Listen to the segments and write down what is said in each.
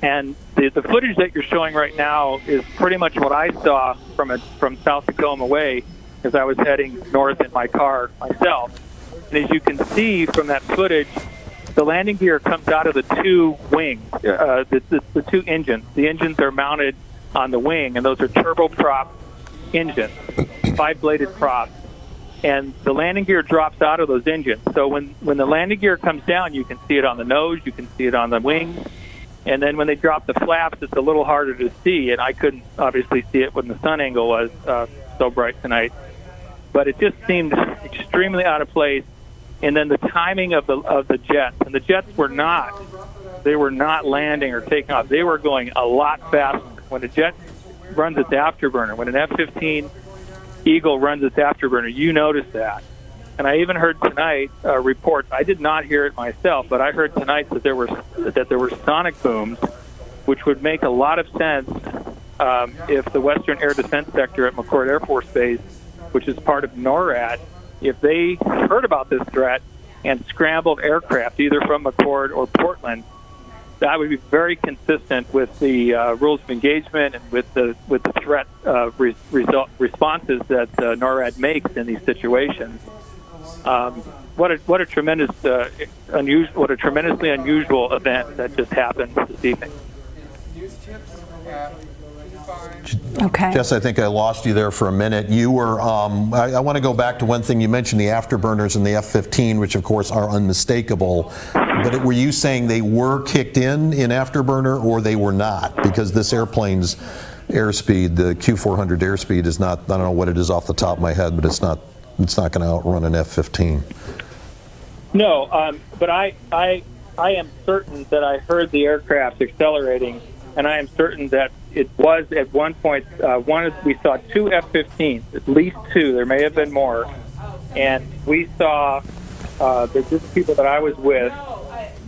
And the footage that you're showing right now is pretty much what I saw from South Tacoma way as I was heading north in my car myself. And as you can see from that footage, the landing gear comes out of the two wings, the two engines. The engines are mounted on the wing, and those are turboprop engines, 5-bladed props. And the landing gear drops out of those engines. So when the landing gear comes down, you can see it on the nose, you can see it on the wings. And then when they drop the flaps, it's a little harder to see, and I couldn't obviously see it when the sun angle was so bright tonight. But it just seemed extremely out of place. And then the timing of the jets, and the jets were not landing or taking off. They were going a lot faster. When a jet runs its afterburner, when an F-15 Eagle runs its afterburner, you notice that. And I even heard tonight reports. I did not hear it myself, but I heard tonight that there were sonic booms, which would make a lot of sense if the Western Air Defense Sector at McChord Air Force Base, which is part of NORAD, if they heard about this threat and scrambled aircraft either from McChord or Portland, that would be very consistent with the rules of engagement and with the threat responses that NORAD makes in these situations. What a tremendously unusual event that just happened this evening. Okay. Jess, I think I lost you there for a minute. You were, I want to go back to one thing. You mentioned the afterburners and the F-15, which of course are unmistakable. But were you saying they were kicked in afterburner, or they were not? Because this airplane's airspeed, the Q400 airspeed is not, I don't know what it is off the top of my head, but it's not going to outrun an F-15. No, but I am certain that I heard the aircraft accelerating, and I am certain that it was at one point, we saw two F-15s, at least two. There may have been more. And we saw, the group of people that I was with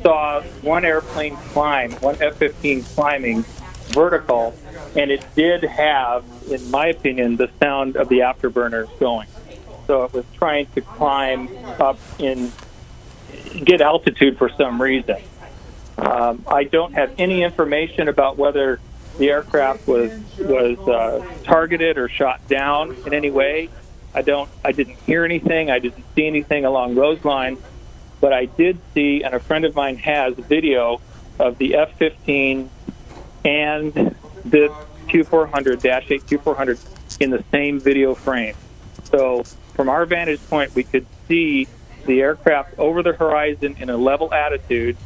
saw one airplane climb, one F-15 climbing vertical, and it did have, in my opinion, the sound of the afterburner going. So it was trying to climb up get altitude for some reason. I don't have any information about whether the aircraft was targeted or shot down in any way. I didn't hear anything. I didn't see anything along those lines. But I did see, and a friend of mine has a video of the F-15 and the Q400, Dash 8 Q400 in the same video frame. So from our vantage point, we could see the aircraft over the horizon in a level attitude,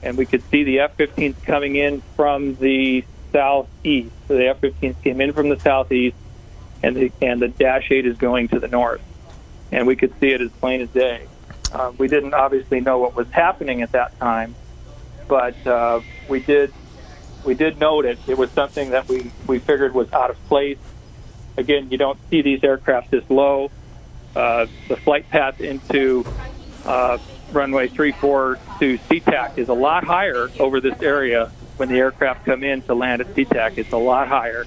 and we could see the F-15s coming in from the southeast. So the F-15s came in from the southeast, and the Dash 8 is going to the north. And we could see it as plain as day. We didn't obviously know what was happening at that time, but we did note it. It was something that we figured was out of place. Again, you don't see these aircraft this low. The flight path into runway 34 to Ctek is a lot higher over this area. When the aircraft come in to land at Ctek, it's a lot higher.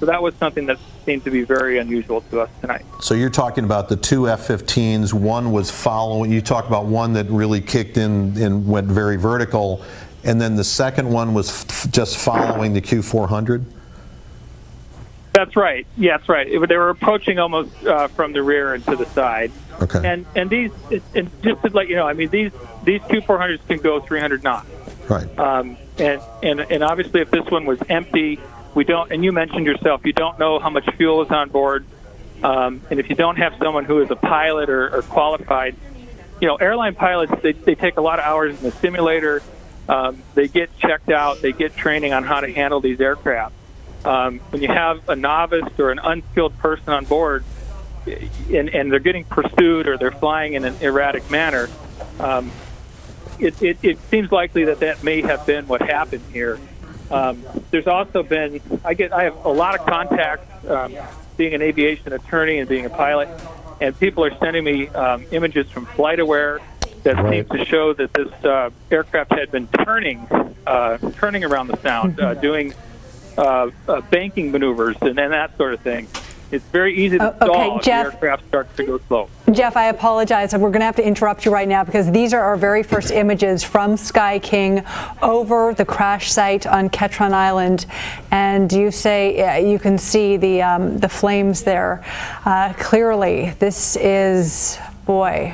So that was something that seemed to be very unusual to us tonight. So you're talking about the two F-15s. One was following. You talked about one that really kicked in and went very vertical, and then the second one was just following the Q400? That's right. Yeah, that's right. They were approaching almost from the rear and to the side. Okay. And these, and just to let you know, I mean, these Q400s can go 300 knots. Right. And obviously, if this one was empty, we don't. And you mentioned yourself, you don't know how much fuel is on board. And if you don't have someone who is a pilot or qualified, airline pilots, they take a lot of hours in the simulator. They get checked out. They get training on how to handle these aircraft. When you have a novice or an unskilled person on board, and they're getting pursued or they're flying in an erratic manner, it seems likely that may have been what happened here. There's also been, I have a lot of contacts, being an aviation attorney and being a pilot, and people are sending me images from FlightAware that seem to show that this aircraft had been turning around the sound, doing banking maneuvers and that sort of thing. It's very easy to stall okay, if Jeff, the aircraft starts to go slow. Jeff, I apologize. We're going to have to interrupt you right now because these are our very first images from Sky King over the crash site on Ketron Island, and you say you can see the flames there clearly. This is, boy,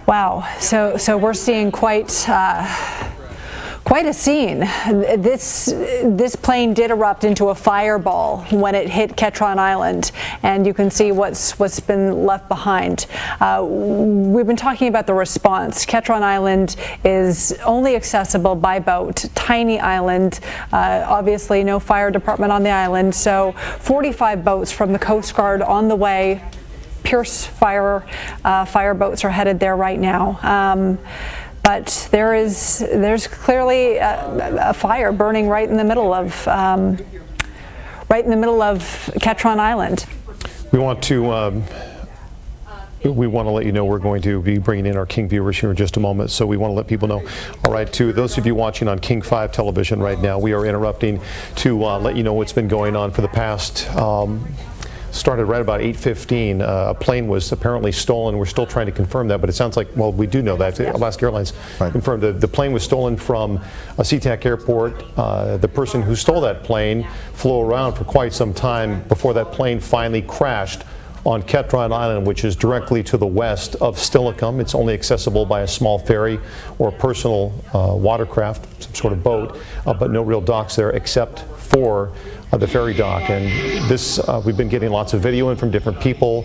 wow. So we're seeing quite a scene. This plane did erupt into a fireball when it hit Ketron Island, and you can see what's been left behind. We've been talking about the response. Ketron Island is only accessible by boat, tiny island, obviously no fire department on the island, so 45 boats from the Coast Guard on the way. Pierce fire boats are headed there right now. But there's clearly a fire burning right in the middle of Ketron Island. We want to let you know we're going to be bringing in our King viewers here in just a moment, so we want to let people know. All right, to those of you watching on King 5 television right now, we are interrupting to let you know what's been going on for the past started right about 8:15. A plane was apparently stolen. We're still trying to confirm that, but it sounds like, well, we do know that. Alaska Airlines confirmed the plane was stolen from a Ctek Airport. The person who stole that plane flew around for quite some time before that plane finally crashed on Ketron Island, which is directly to the west of Silicone. It's only accessible by a small ferry or a personal watercraft, some sort of boat, but no real docks there except for the ferry dock. And this, we've been getting lots of video in from different people,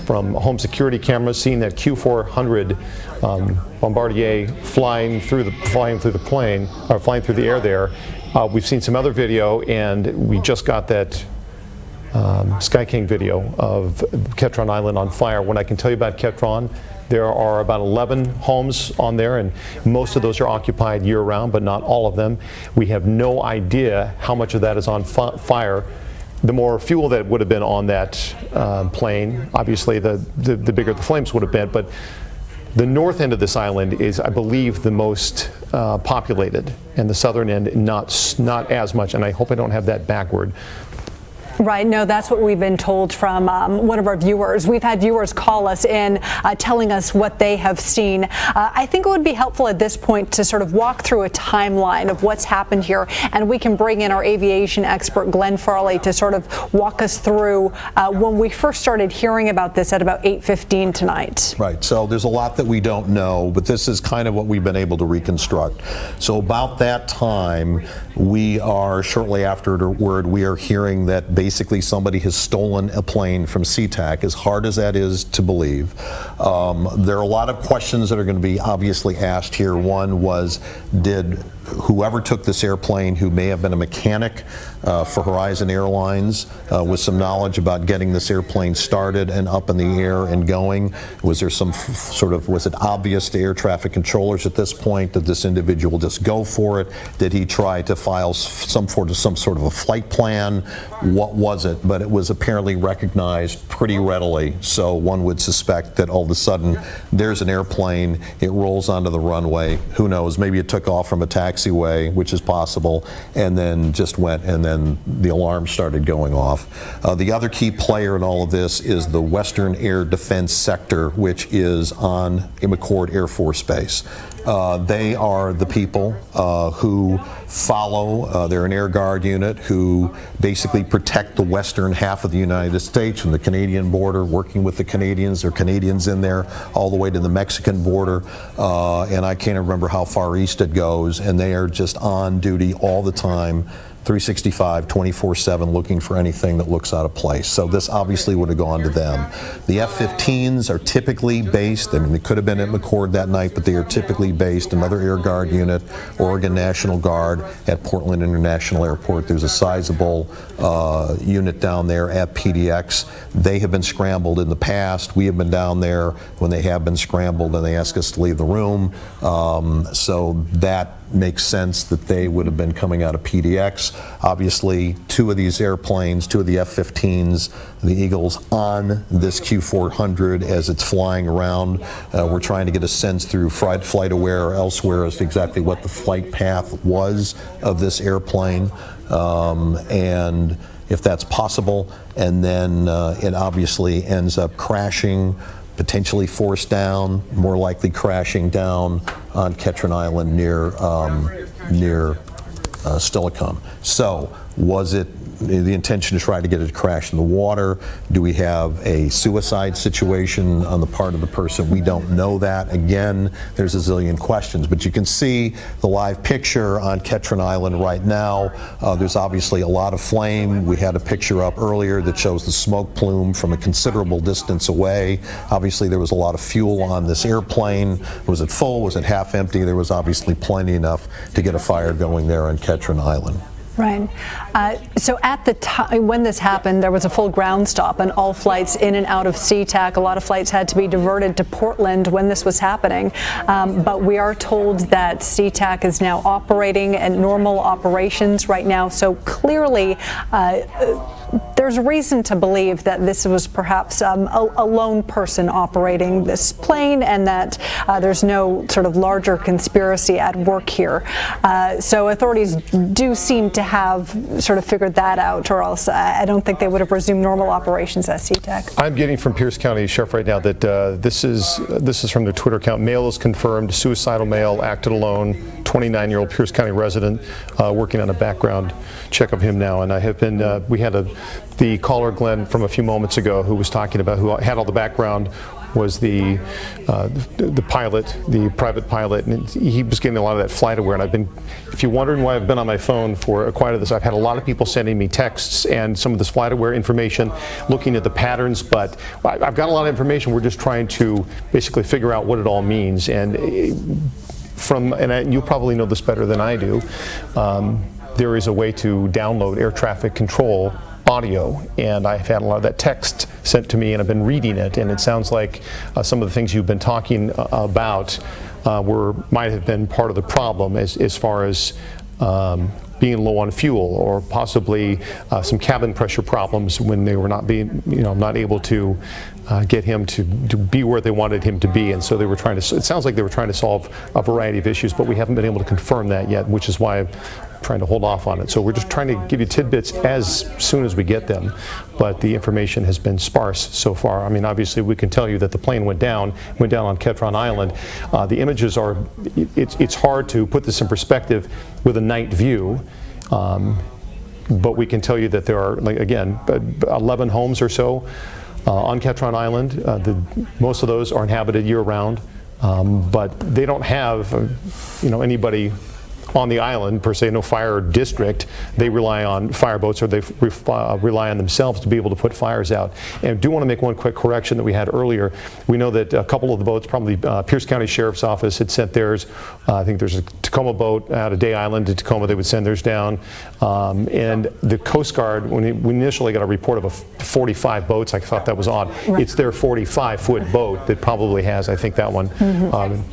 from home security cameras, seeing that Q400 Bombardier flying through the plane, or flying through the air there. We've seen some other video, and we just got that Sky King video of Ketron Island on fire. What I can tell you about Ketron, there are about 11 homes on there, and most of those are occupied year-round, but not all of them. We have no idea how much of that is on fire. The more fuel that would have been on that plane, obviously the bigger the flames would have been, but the north end of this island is, I believe, the most populated, and the southern end not as much, and I hope I don't have that backward. Right, no, that's what we've been told from one of our viewers. We've had viewers call us in telling us what they have seen. I think it would be helpful at this point to sort of walk through a timeline of what's happened here, and we can bring in our aviation expert, Glenn Farley, to sort of walk us through when we first started hearing about this at about 8:15 tonight. Right, so there's a lot that we don't know, but this is kind of what we've been able to reconstruct. So about that time, we are, shortly afterward, we are hearing that basically somebody has stolen a plane from Ctek, as hard as that is to believe. There are a lot of questions that are going to be obviously asked here. One was, did whoever took this airplane, who may have been a mechanic for Horizon Airlines, with some knowledge about getting this airplane started and up in the air and going, was there some was it obvious to air traffic controllers at this point that this individual just go for it? Did he try to file some sort of a flight plan? What was it? But it was apparently recognized pretty readily, so one would suspect that all of a sudden there's an airplane, it rolls onto the runway, who knows, maybe it took off from a taxiway, which is possible, and then just went, and then the alarm started going off. The other key player in all of this is the Western Air Defense Sector, which is on McCord Air Force Base. They are the people who follow, they're an Air Guard unit who basically protect the western half of the United States from the Canadian border, working with the Canadians. There are Canadians in there all the way to the Mexican border, and I can't remember how far east it goes, and they are just on duty all the time, 365, 24/7, looking for anything that looks out of place. So this obviously would have gone to them. The F-15s are typically based, I mean, they could have been at McCord that night, but they are typically based, another Air Guard unit, Oregon National Guard at Portland International Airport. There's a sizable unit down there at PDX. They have been scrambled in the past. We have been down there when they have been scrambled, and they ask us to leave the room. So that makes sense that they would have been coming out of PDX. Obviously, two of these airplanes, two of the F-15s, the Eagles, on this Q400 as it's flying around. We're trying to get a sense through FlightAware or elsewhere as to exactly what the flight path was of this airplane. And if that's possible, and then it obviously ends up crashing, potentially forced down, more likely crashing down on Ketron Island near Silicone. So was it the intention to try to get it to crash in the water? Do we have a suicide situation on the part of the person? We don't know that. Again, there's a zillion questions, but you can see the live picture on Ketron Island right now. There's obviously a lot of flame. We had a picture up earlier that shows the smoke plume from a considerable distance away. Obviously there was a lot of fuel on this airplane. Was it full? Was it half empty? There was obviously plenty enough to get a fire going there on Ketron Island. Right. So at the time when this happened, there was a full ground stop on all flights in and out of Ctek. A lot of flights had to be diverted to Portland when this was happening. But we are told that Ctek is now operating at normal operations right now. So clearly, there's reason to believe that this was perhaps a lone person operating this plane, and that there's no sort of larger conspiracy at work here. So authorities do seem to have sort of figured that out, or else I don't think they would have resumed normal operations at Ctek. I'm getting from Pierce County Sheriff right now that this is from their Twitter account. Male is confirmed, suicidal male, acted alone, 29-year-old Pierce County resident, working on a background check of him now. And I have been, we had the caller Glenn from a few moments ago who was talking about, who had all the background, was the pilot, the private pilot, and he was getting a lot of that flight aware. And I've been, if you're wondering why I've been on my phone for quite a this, I've had a lot of people sending me texts and some of this flight aware information, looking at the patterns. But I've got a lot of information. We're just trying to basically figure out what it all means. And you probably know this better than I do. There is a way to download air traffic control audio, and I've had a lot of that text sent to me, and I've been reading it, and it sounds like some of the things you've been talking about might have been part of the problem as far as being low on fuel, or possibly some cabin pressure problems when they were not able to get him to be where they wanted him to be, and so they were trying to. It sounds like they were trying to solve a variety of issues, but we haven't been able to confirm that yet, which is why I'm trying to hold off on it. So we're just trying to give you tidbits as soon as we get them, but the information has been sparse so far. I mean, obviously we can tell you that the plane went down on Ketron Island. The images are, it's hard to put this in perspective with a night view, but we can tell you that there are, like, again, 11 homes or so on Ketron Island. Most of those are inhabited year-round, but they don't have anybody on the island per se, no fire district. They rely on fireboats, or they rely on themselves to be able to put fires out. And I do want to make one quick correction that we had earlier. We know that a couple of the boats, probably Pierce County Sheriff's Office had sent theirs. I think there's a Tacoma boat out of Day Island to Tacoma. They would send theirs down. And the Coast Guard, when we initially got a report of 45 boats, I thought that was odd. Right. It's their 45-foot boat that probably has, I think that one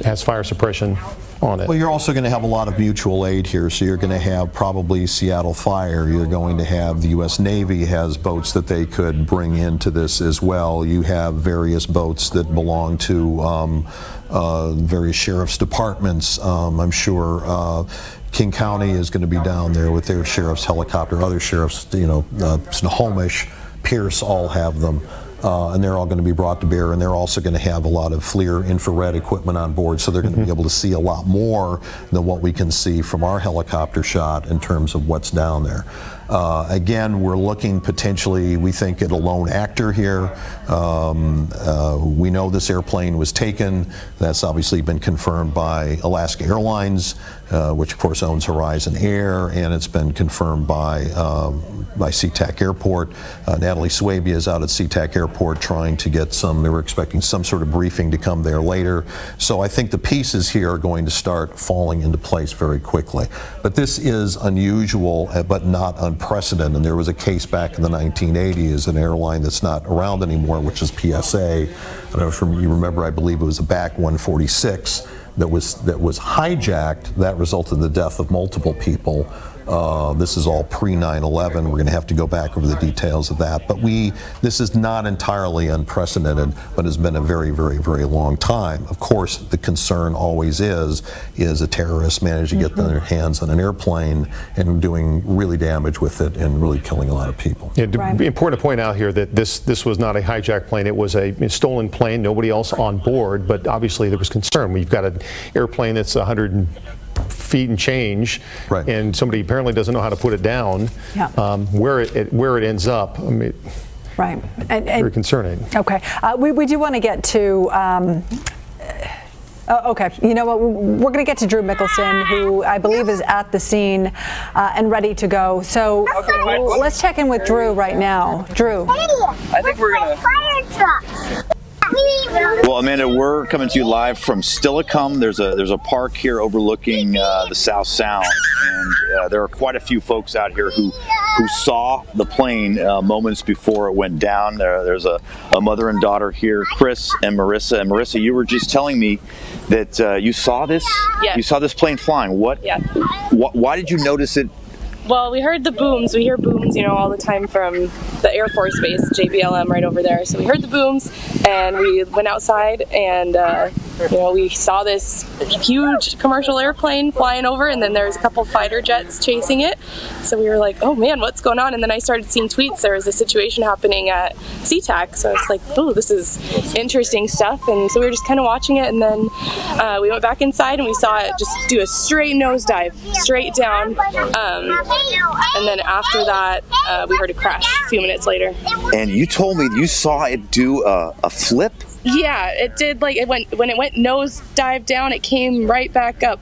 has fire suppression on it. Well, you're also going to have a lot of mutual aid here, so you're going to have probably Seattle Fire. You're going to have the U.S. Navy has boats that they could bring into this as well. You have various boats that belong to various sheriff's departments. I'm sure King County is going to be down there with their sheriff's helicopter. Other sheriffs, Snohomish, Pierce, all have them. And they're all going to be brought to bear, and they're also going to have a lot of FLIR infrared equipment on board, so they're going to be able to see a lot more than what we can see from our helicopter shot in terms of what's down there. Again, we're looking potentially, we think, at a lone actor here. We know this airplane was taken. That's obviously been confirmed by Alaska Airlines, which of course owns Horizon Air, and it's been confirmed by Ctek Airport. Natalie Swabia is out at Ctek Airport trying to get they were expecting some sort of briefing to come there later. So I think the pieces here are going to start falling into place very quickly. But this is unusual, but not unprecedented. And there was a case back in the 1980s, an airline that's not around anymore, which is PSA. I don't know if you remember, I believe it was a BAC 146 that was hijacked. That resulted in the death of multiple people. This is all pre-9/11. We're going to have to go back over the details of that. But this is not entirely unprecedented, but has been a very, very, very long time. Of course, the concern always is a terrorist managed to get their hands on an airplane and doing really damage with it and really killing a lot of people. Yeah, important to point out here that this was not a hijacked plane. It was a stolen plane. Nobody else on board, but obviously there was concern. We've got an airplane that's 100 feet and change, right, and somebody apparently doesn't know how to put it down. Yeah. Where it ends up, I mean, right, very concerning. Okay, we do want to get to. Okay, you know what? We're going to get to Drew Mickelson, who I believe is at the scene and ready to go. So let's check in with Drew right now. Drew. I think we're going to. Well, Amanda, we're coming to you live from Silicone. There's a park here overlooking the South Sound, and there are quite a few folks out here who saw the plane moments before it went down. There's a mother and daughter here, Chris and Marissa. And Marissa, you were just telling me that you saw this. Yes. You saw this plane flying. What? Yeah. Why did you notice it? Well, we heard the booms. We hear booms, all the time from the Air Force Base, JBLM, right over there. So we heard the booms, and we went outside, and we saw this huge commercial airplane flying over, and then there's a couple fighter jets chasing it. So we were like, oh man, what's going on? And then I started seeing tweets. There was a situation happening at Ctek, so it's like, oh, this is interesting stuff. And so we were just kind of watching it, and then we went back inside, and we saw it just do a straight nosedive, straight down. And then after that, we heard a crash a few minutes later. And you told me you saw it do a flip? Yeah, it did. When it went nosedive down, it came right back up.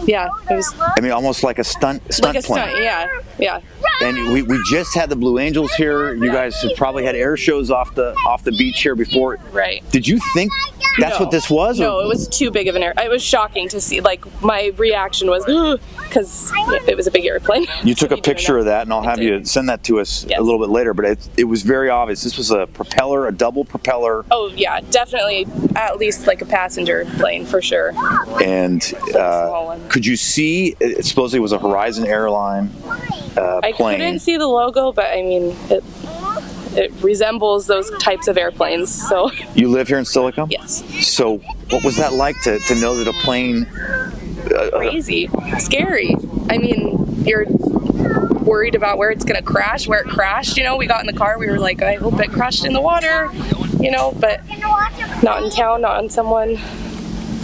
Yeah, it was. I mean, almost like a stunt like a plane. Stunt, yeah. And we just had the Blue Angels here. You guys have probably had air shows off the beach here before. Right. Did you think that's what this was? No, it was too big of an air. It was shocking to see. Like, my reaction was, because it was a big airplane. You took a picture of that, and I'll have you send that to us a little bit later. But it was very obvious. This was a propeller, a double propeller. Oh yeah, definitely at least like a passenger plane for sure. And could you see? It supposedly was a Horizon Airline plane. I couldn't see the logo, but I mean it resembles those types of airplanes. So. You live here in Silicone? Yes. So what was that like to know that a plane? Crazy, scary. I mean, you're worried about where it's gonna crash, where it crashed. We got in the car, we were like, I hope it crashed in the water, but not in town, not on someone.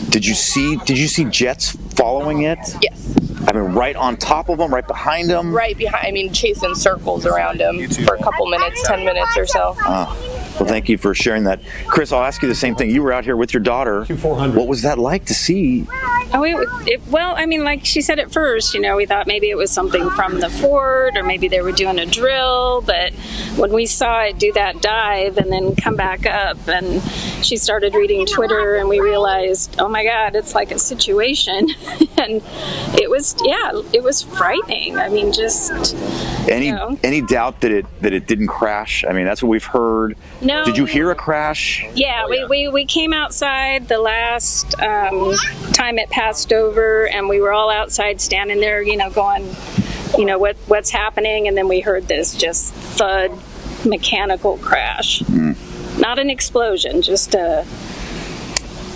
Did you see jets following it? Yes. I mean, right on top of them, right behind them? Right behind, chasing circles around him for a couple minutes, 10 minutes or so. Well, thank you for sharing that. Chris, I'll ask you the same thing. You were out here with your daughter. What was that like to see? Like she said at first, we thought maybe it was something from the fort or maybe they were doing a drill. But when we saw it do that dive and then come back up, and she started reading Twitter, and we realized, oh my God, it's like a situation. And it was frightening. I mean, just any doubt that it didn't crash? I mean, that's what we've heard. No. Did you hear a crash? Yeah, we came outside the last time it passed over, and we were all outside standing there, going, what's happening, and then we heard this just thud, mechanical crash. Not an explosion, just a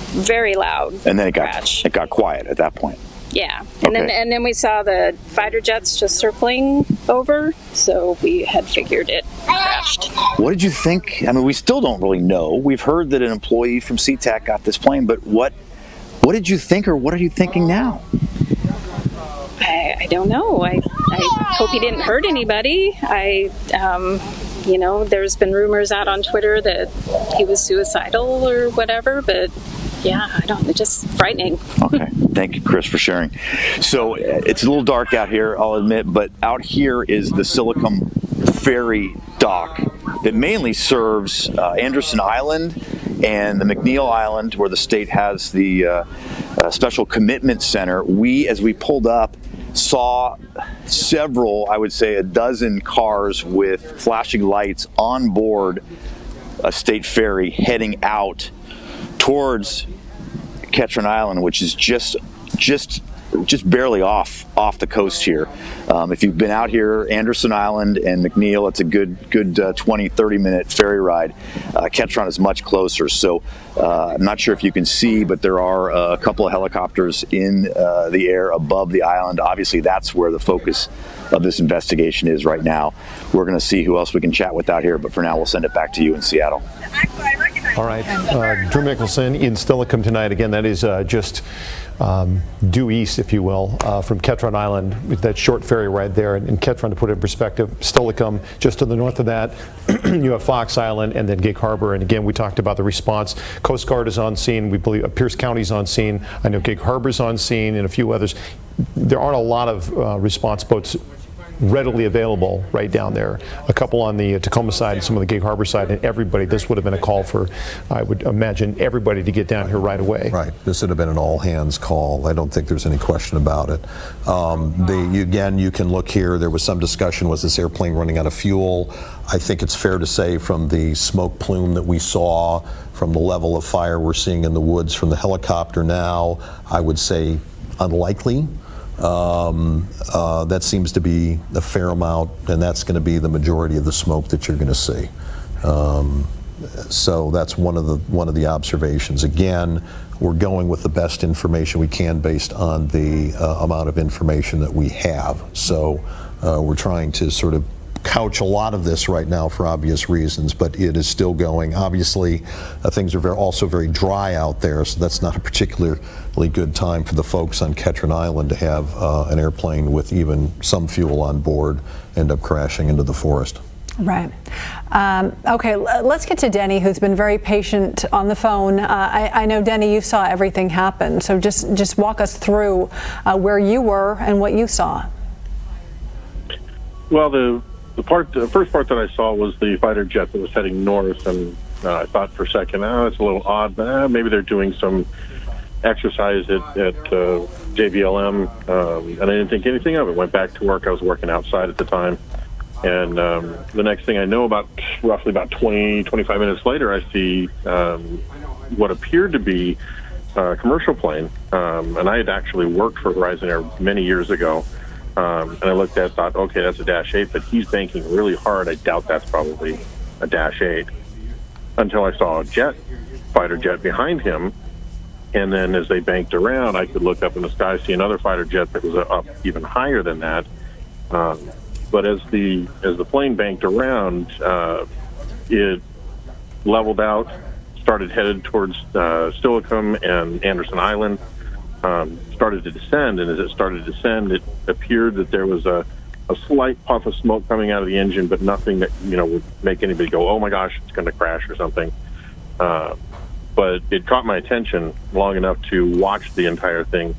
very loud and then crash. It got quiet at that point. Yeah, and then we saw the fighter jets just circling over, so we had figured it crashed. What did you think? I mean, we still don't really know. We've heard that an employee from Ctek got this plane, but what did you think, or what are you thinking now? I don't know. I hope he didn't hurt anybody. There's been rumors out on Twitter that he was suicidal or whatever, but yeah, it's just frightening. Okay. Thank you, Chris, for sharing. So it's a little dark out here, I'll admit, but out here is the Silicone Ferry dock that mainly serves Anderson Island and the McNeil Island, where the state has the Special Commitment Center. As we pulled up, saw several, I would say a dozen cars with flashing lights on board a state ferry heading out towards Ketron Island, which is just just barely off the coast here. If you've been out here, Anderson Island and McNeil, it's a good 20-30 minute ferry ride. Ketron is much closer, so I'm not sure if you can see, but there are a couple of helicopters in the air above the island. Obviously, that's where the focus of this investigation is right now. We're going to see who else we can chat with out here, but for now, we'll send it back to you in Seattle. All right, Drew Mickelson in Silicone tonight. Again, that is just due east, if you will, from Ketron Island, with that short ferry ride there. And Ketron, to put it in perspective, Silicone, just to the north of that, you have Fox Island and then Gig Harbor. And again, we talked about the response. Coast Guard is on scene. We believe Pierce County's on scene. I know Gig Harbor's on scene and a few others. There aren't a lot of response boats readily available right down there. A couple on the Tacoma side and some on the Gig Harbor side, and everybody, this would have been a call for, I would imagine, everybody to get down here right away. Right, this would have been an all-hands call. I don't think there's any question about it. Again, you can look here, there was some discussion, was this airplane running out of fuel? I think it's fair to say from the smoke plume that we saw, from the level of fire we're seeing in the woods from the helicopter now, I would say unlikely. That seems to be a fair amount, and that's going to be the majority of the smoke that you're going to see. So that's one of the observations. Again, we're going with the best information we can based on the amount of information that we have. So we're trying to sort of couch a lot of this right now for obvious reasons, but it is still going. Obviously, things are also very dry out there, so that's not a particularly good time for the folks on Ketron Island to have an airplane with even some fuel on board end up crashing into the forest. Right. Okay, let's get to Denny, who's been very patient on the phone. I know, Denny, you saw everything happen, so just walk us through where you were and what you saw. Well, the first part that I saw was the fighter jet that was heading north, and I thought for a second, it's a little odd, but maybe they're doing some exercise at JBLM, and I didn't think anything of it. Went back to work. I was working outside at the time, and the next thing I know, roughly about 20-25 minutes later, I see what appeared to be a commercial plane, and I had actually worked for Horizon Air many years ago. And I looked at it, thought, okay, that's a Dash 8, but he's banking really hard. I doubt that's probably a Dash 8. Until I saw a fighter jet behind him. And then as they banked around, I could look up in the sky, see another fighter jet that was up even higher than that. But as the plane banked around, it leveled out, started headed towards Silicone and Anderson Island. Started to descend, and as it started to descend, it appeared that there was a slight puff of smoke coming out of the engine, but nothing that would make anybody go, "Oh my gosh, it's going to crash" or something. But it caught my attention long enough to watch the entire thing,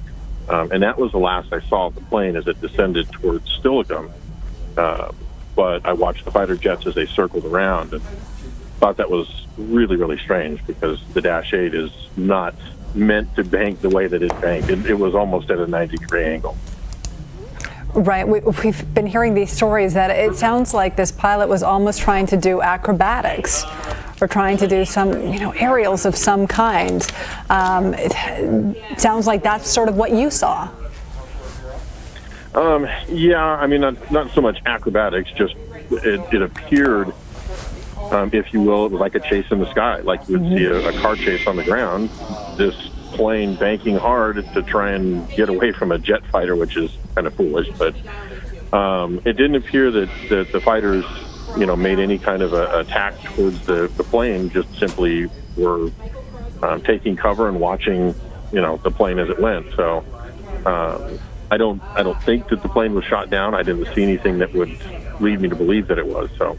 and that was the last I saw of the plane as it descended towards Silicone. But I watched the fighter jets as they circled around, and thought that was really, really strange, because the Dash 8 is not meant to bank the way that it banked. It was almost at a 90-degree angle. Right. We've been hearing these stories that it sounds like this pilot was almost trying to do acrobatics, or trying to do some, aerials of some kind. It sounds like that's sort of what you saw. Yeah, I mean, not so much acrobatics, just it appeared, if you will, it was like a chase in the sky, like you would see a car chase on the ground. This plane banking hard to try and get away from a jet fighter, which is kind of foolish. But it didn't appear that the fighters, made any kind of attack towards the plane. Just simply were taking cover and watching, the plane as it went. So I don't think that the plane was shot down. I didn't see anything that would lead me to believe that it was. So.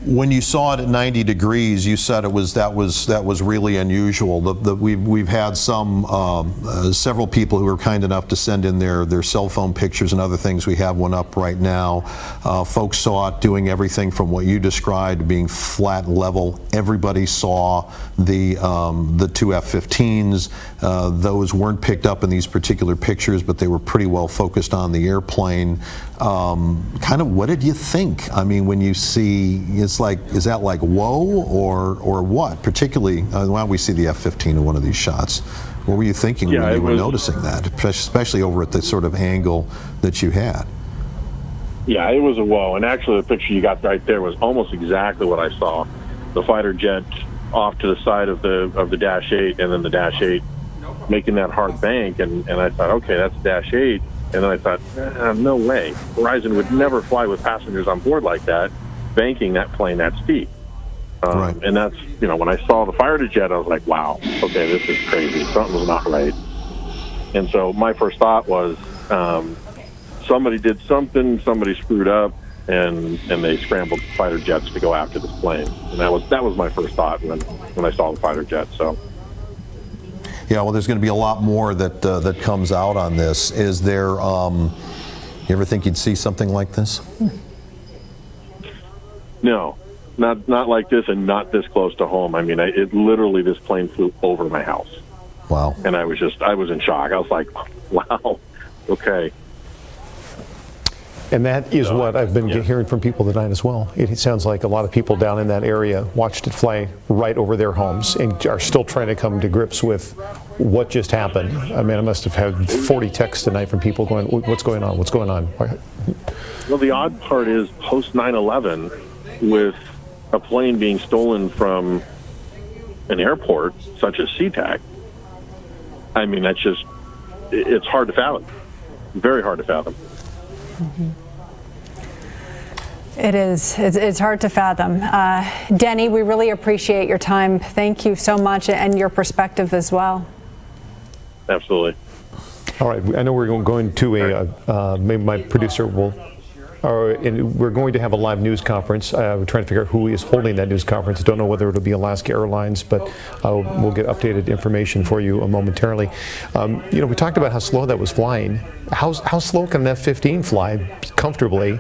When you saw it at 90 degrees, you said that was really unusual. We've had several people who were kind enough to send in their cell phone pictures and other things. We have one up right now. Folks saw it doing everything from what you described, being flat and level. Everybody saw the two F-15s. Those weren't picked up in these particular pictures, but they were pretty well focused on the airplane. Kind of, what did you think? I mean, when you see, is that like whoa or what? Particularly, why don't we see the F-15 in one of these shots? What were you thinking when you were noticing that, especially over at the sort of angle that you had? Yeah, it was a whoa. And actually, the picture you got right there was almost exactly what I saw. The fighter jet off to the side of the Dash 8, and then the Dash 8 making that hard bank. And I thought, okay, that's Dash 8. And then I thought, no way. Horizon would never fly with passengers on board like that, banking that plane that steep. Right. And that's, when I saw the fighter jet, I was like, wow, okay, this is crazy. Something's not right. And so my first thought was, somebody did something, somebody screwed up, and they scrambled fighter jets to go after this plane. And that was my first thought when I saw the fighter jet. So. Yeah, well, there's going to be a lot more that comes out on this. Is there? You ever think you'd see something like this? No, not like this, and not this close to home. I mean, it literally, this plane flew over my house. Wow. And I was in shock. I was like, wow, okay. And that is what I've been hearing from people tonight as well. It sounds like a lot of people down in that area watched it fly right over their homes and are still trying to come to grips with what just happened. I mean, I must have had 40 texts tonight from people going, what's going on? What's going on? Well, the odd part is post 9/11, with a plane being stolen from an airport such as Ctek, I mean, it's hard to fathom. Very hard to fathom. Mm-hmm. It is. It's hard to fathom. Denny, we really appreciate your time. Thank you so much, and your perspective as well. Absolutely. All right. I know we're going to maybe my producer will. We're going to have a live news conference. We're trying to figure out who is holding that news conference. Don't know whether it'll be Alaska Airlines, but we'll get updated information for you momentarily. We talked about how slow that was flying. How slow can an F-15 fly comfortably?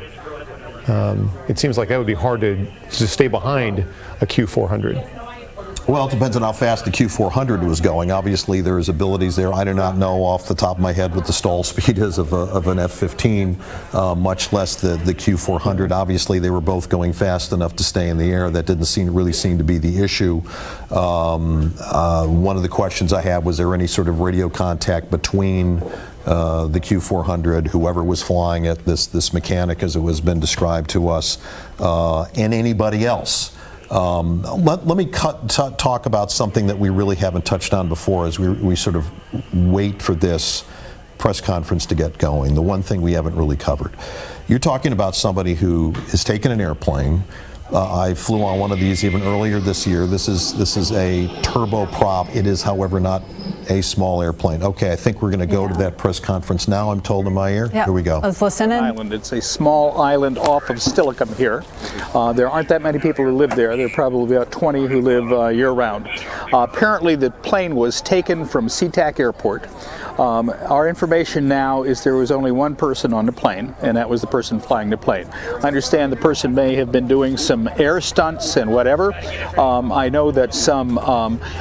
It seems like that would be hard to stay behind a Q400. Well, it depends on how fast the Q400 was going. Obviously, there's abilities there. I do not know off the top of my head what the stall speed is of an F-15, much less the Q400. Obviously, they were both going fast enough to stay in the air. That didn't really seem to be the issue. One of the questions I had, was there any sort of radio contact between the Q400, whoever was flying it, this mechanic as it was been described to us, and anybody else? Let me talk about something that we really haven't touched on before as we sort of wait for this press conference to get going. The one thing we haven't really covered. You're talking about somebody who has taken an airplane. I flew on one of these even earlier this year. This is a turboprop. It is, however, not a small airplane. Okay, I think we're going to go to that press conference now, I'm told in my ear. Yep. Here we go. Let's listen in. Island. It's a small island off of Silicone here. There aren't that many people who live there. There are probably about 20 who live year-round. Apparently the plane was taken from Ctek Airport. Our information now is there was only one person on the plane, and that was the person flying the plane. I understand the person may have been doing some air stunts and whatever. I know that some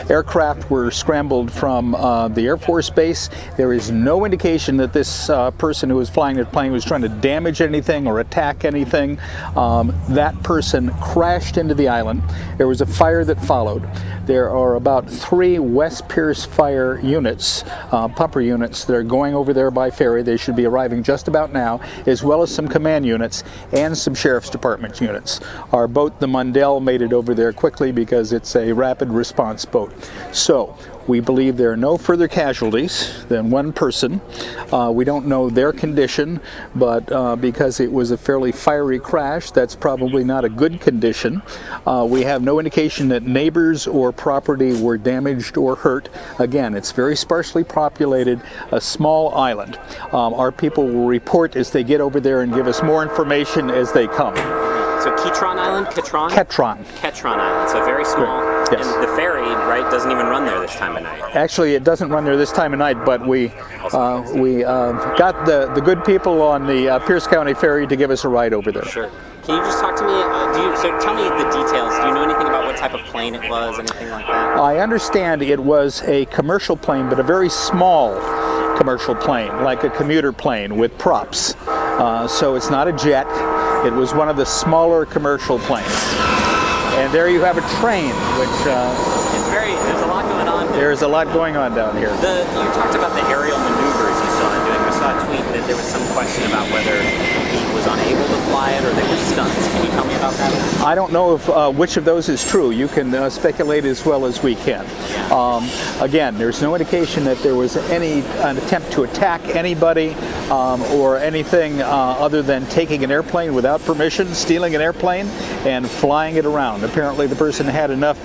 aircraft were scrambled from the Air Force Base. There is no indication that this person who was flying the plane was trying to damage anything or attack anything. That person crashed into the island. There was a fire that followed. There are about 3 West Pierce fire units, pumper units, that are going over there by ferry. They should be arriving just about now, as well as some command units and some Sheriff's Department units. Our boat, the Mundell, made it over there quickly because it's a rapid response boat. So we believe there are no further casualties than one person. We don't know their condition, but because it was a fairly fiery crash, that's probably not a good condition. We have no indication that neighbors or property were damaged or hurt. Again, it's very sparsely populated, a small island. Our people will report as they get over there and give us more information as they come. So Ketron Island? Ketron? Ketron Island, so very small. Yes. And the ferry, right, doesn't even run there this time of night. Actually, it doesn't run there this time of night, but we got the good people on the Pierce County Ferry to give us a ride over there. Sure. Can you just talk to me, so tell me the details. Do you know anything about what type of plane it was, anything like that? I understand it was a commercial plane, but a very small commercial plane, like a commuter plane with props. So it's not a jet. It was one of the smaller commercial planes. And there you have a train, which... there's a lot going on There's a lot going on down here. You talked about the aerial maneuvers you saw him doing. I saw a tweet that there was some question about whether he was unable to fly it or they were stunts. Can you tell me about that? I don't know if which of those is true. You can speculate as well as we can. Again, there's no indication that there was an attempt to attack anybody or anything other than taking an airplane without permission, stealing an airplane, and flying it around. Apparently, the person had enough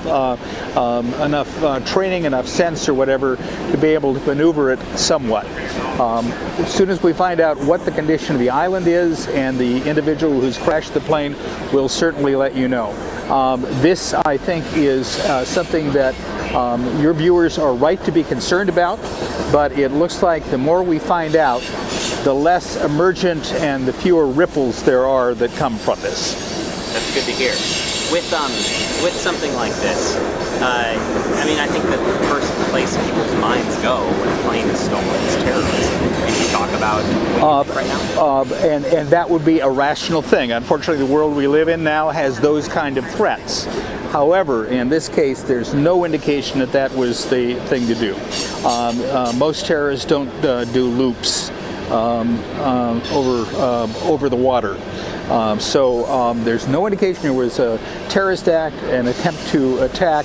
training, enough sense, or whatever, to be able to maneuver it somewhat. As soon as we find out what the condition of the island is and the individual who's crashed the plane, we'll certainly let you know. This, I think, is something that your viewers are right to be concerned about, but it looks like the more we find out, the less emergent and the fewer ripples there are that come from this. That's good to hear. With something like this, I mean, I think that the first place people's minds go when a plane is stolen is terrorism. Can you talk about what you think right now? And that would be a rational thing. Unfortunately, the world we live in now has those kind of threats. However, in this case, there's no indication that that was the thing to do. Most terrorists don't do loops over the water. So there's no indication there was a terrorist act, an attempt to attack.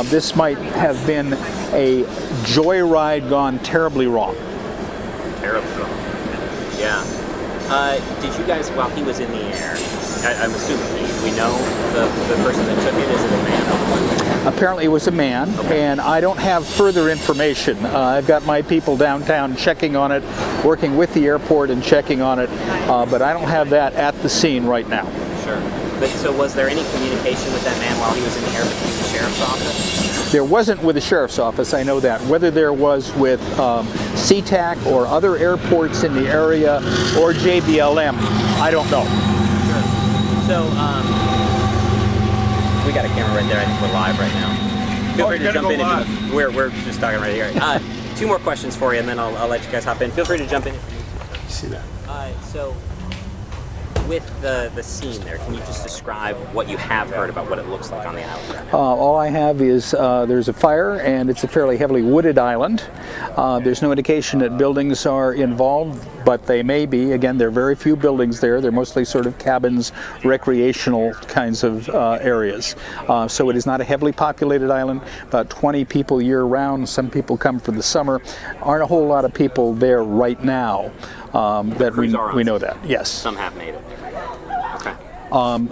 This might have been a joyride gone terribly wrong. Terribly wrong. Yeah. Did you guys, while he was in the air, I'm assuming, we know the person that took it, is it a man? Apparently it was a man, and I don't have further information. I've got my people downtown checking on it, working with the airport and checking on it, but I don't have that at the scene right now. Sure. But so was there any communication with that man while he was in the air between the sheriff's office? There wasn't with the sheriff's office, I know that. Whether there was with Ctek or other airports in the area or JBLM, I don't know. Sure. So, we got a camera right there. I think we're live right now. Feel free to jump in. We're just talking right here. Two more questions for you, and then I'll let you guys hop in. Feel free to jump in. See that? So, with the scene there, can you just describe what you have heard about what it looks like on the island right now? All I have is there's a fire, and it's a fairly heavily wooded island. There's no indication that buildings are involved, but they may be. Again, there are very few buildings there. They're mostly sort of cabins, recreational kinds of areas. So it is not a heavily populated island. About 20 people year-round. Some people come for the summer. Aren't a whole lot of people there right now. That we know that. Yes. Some have made it. Okay.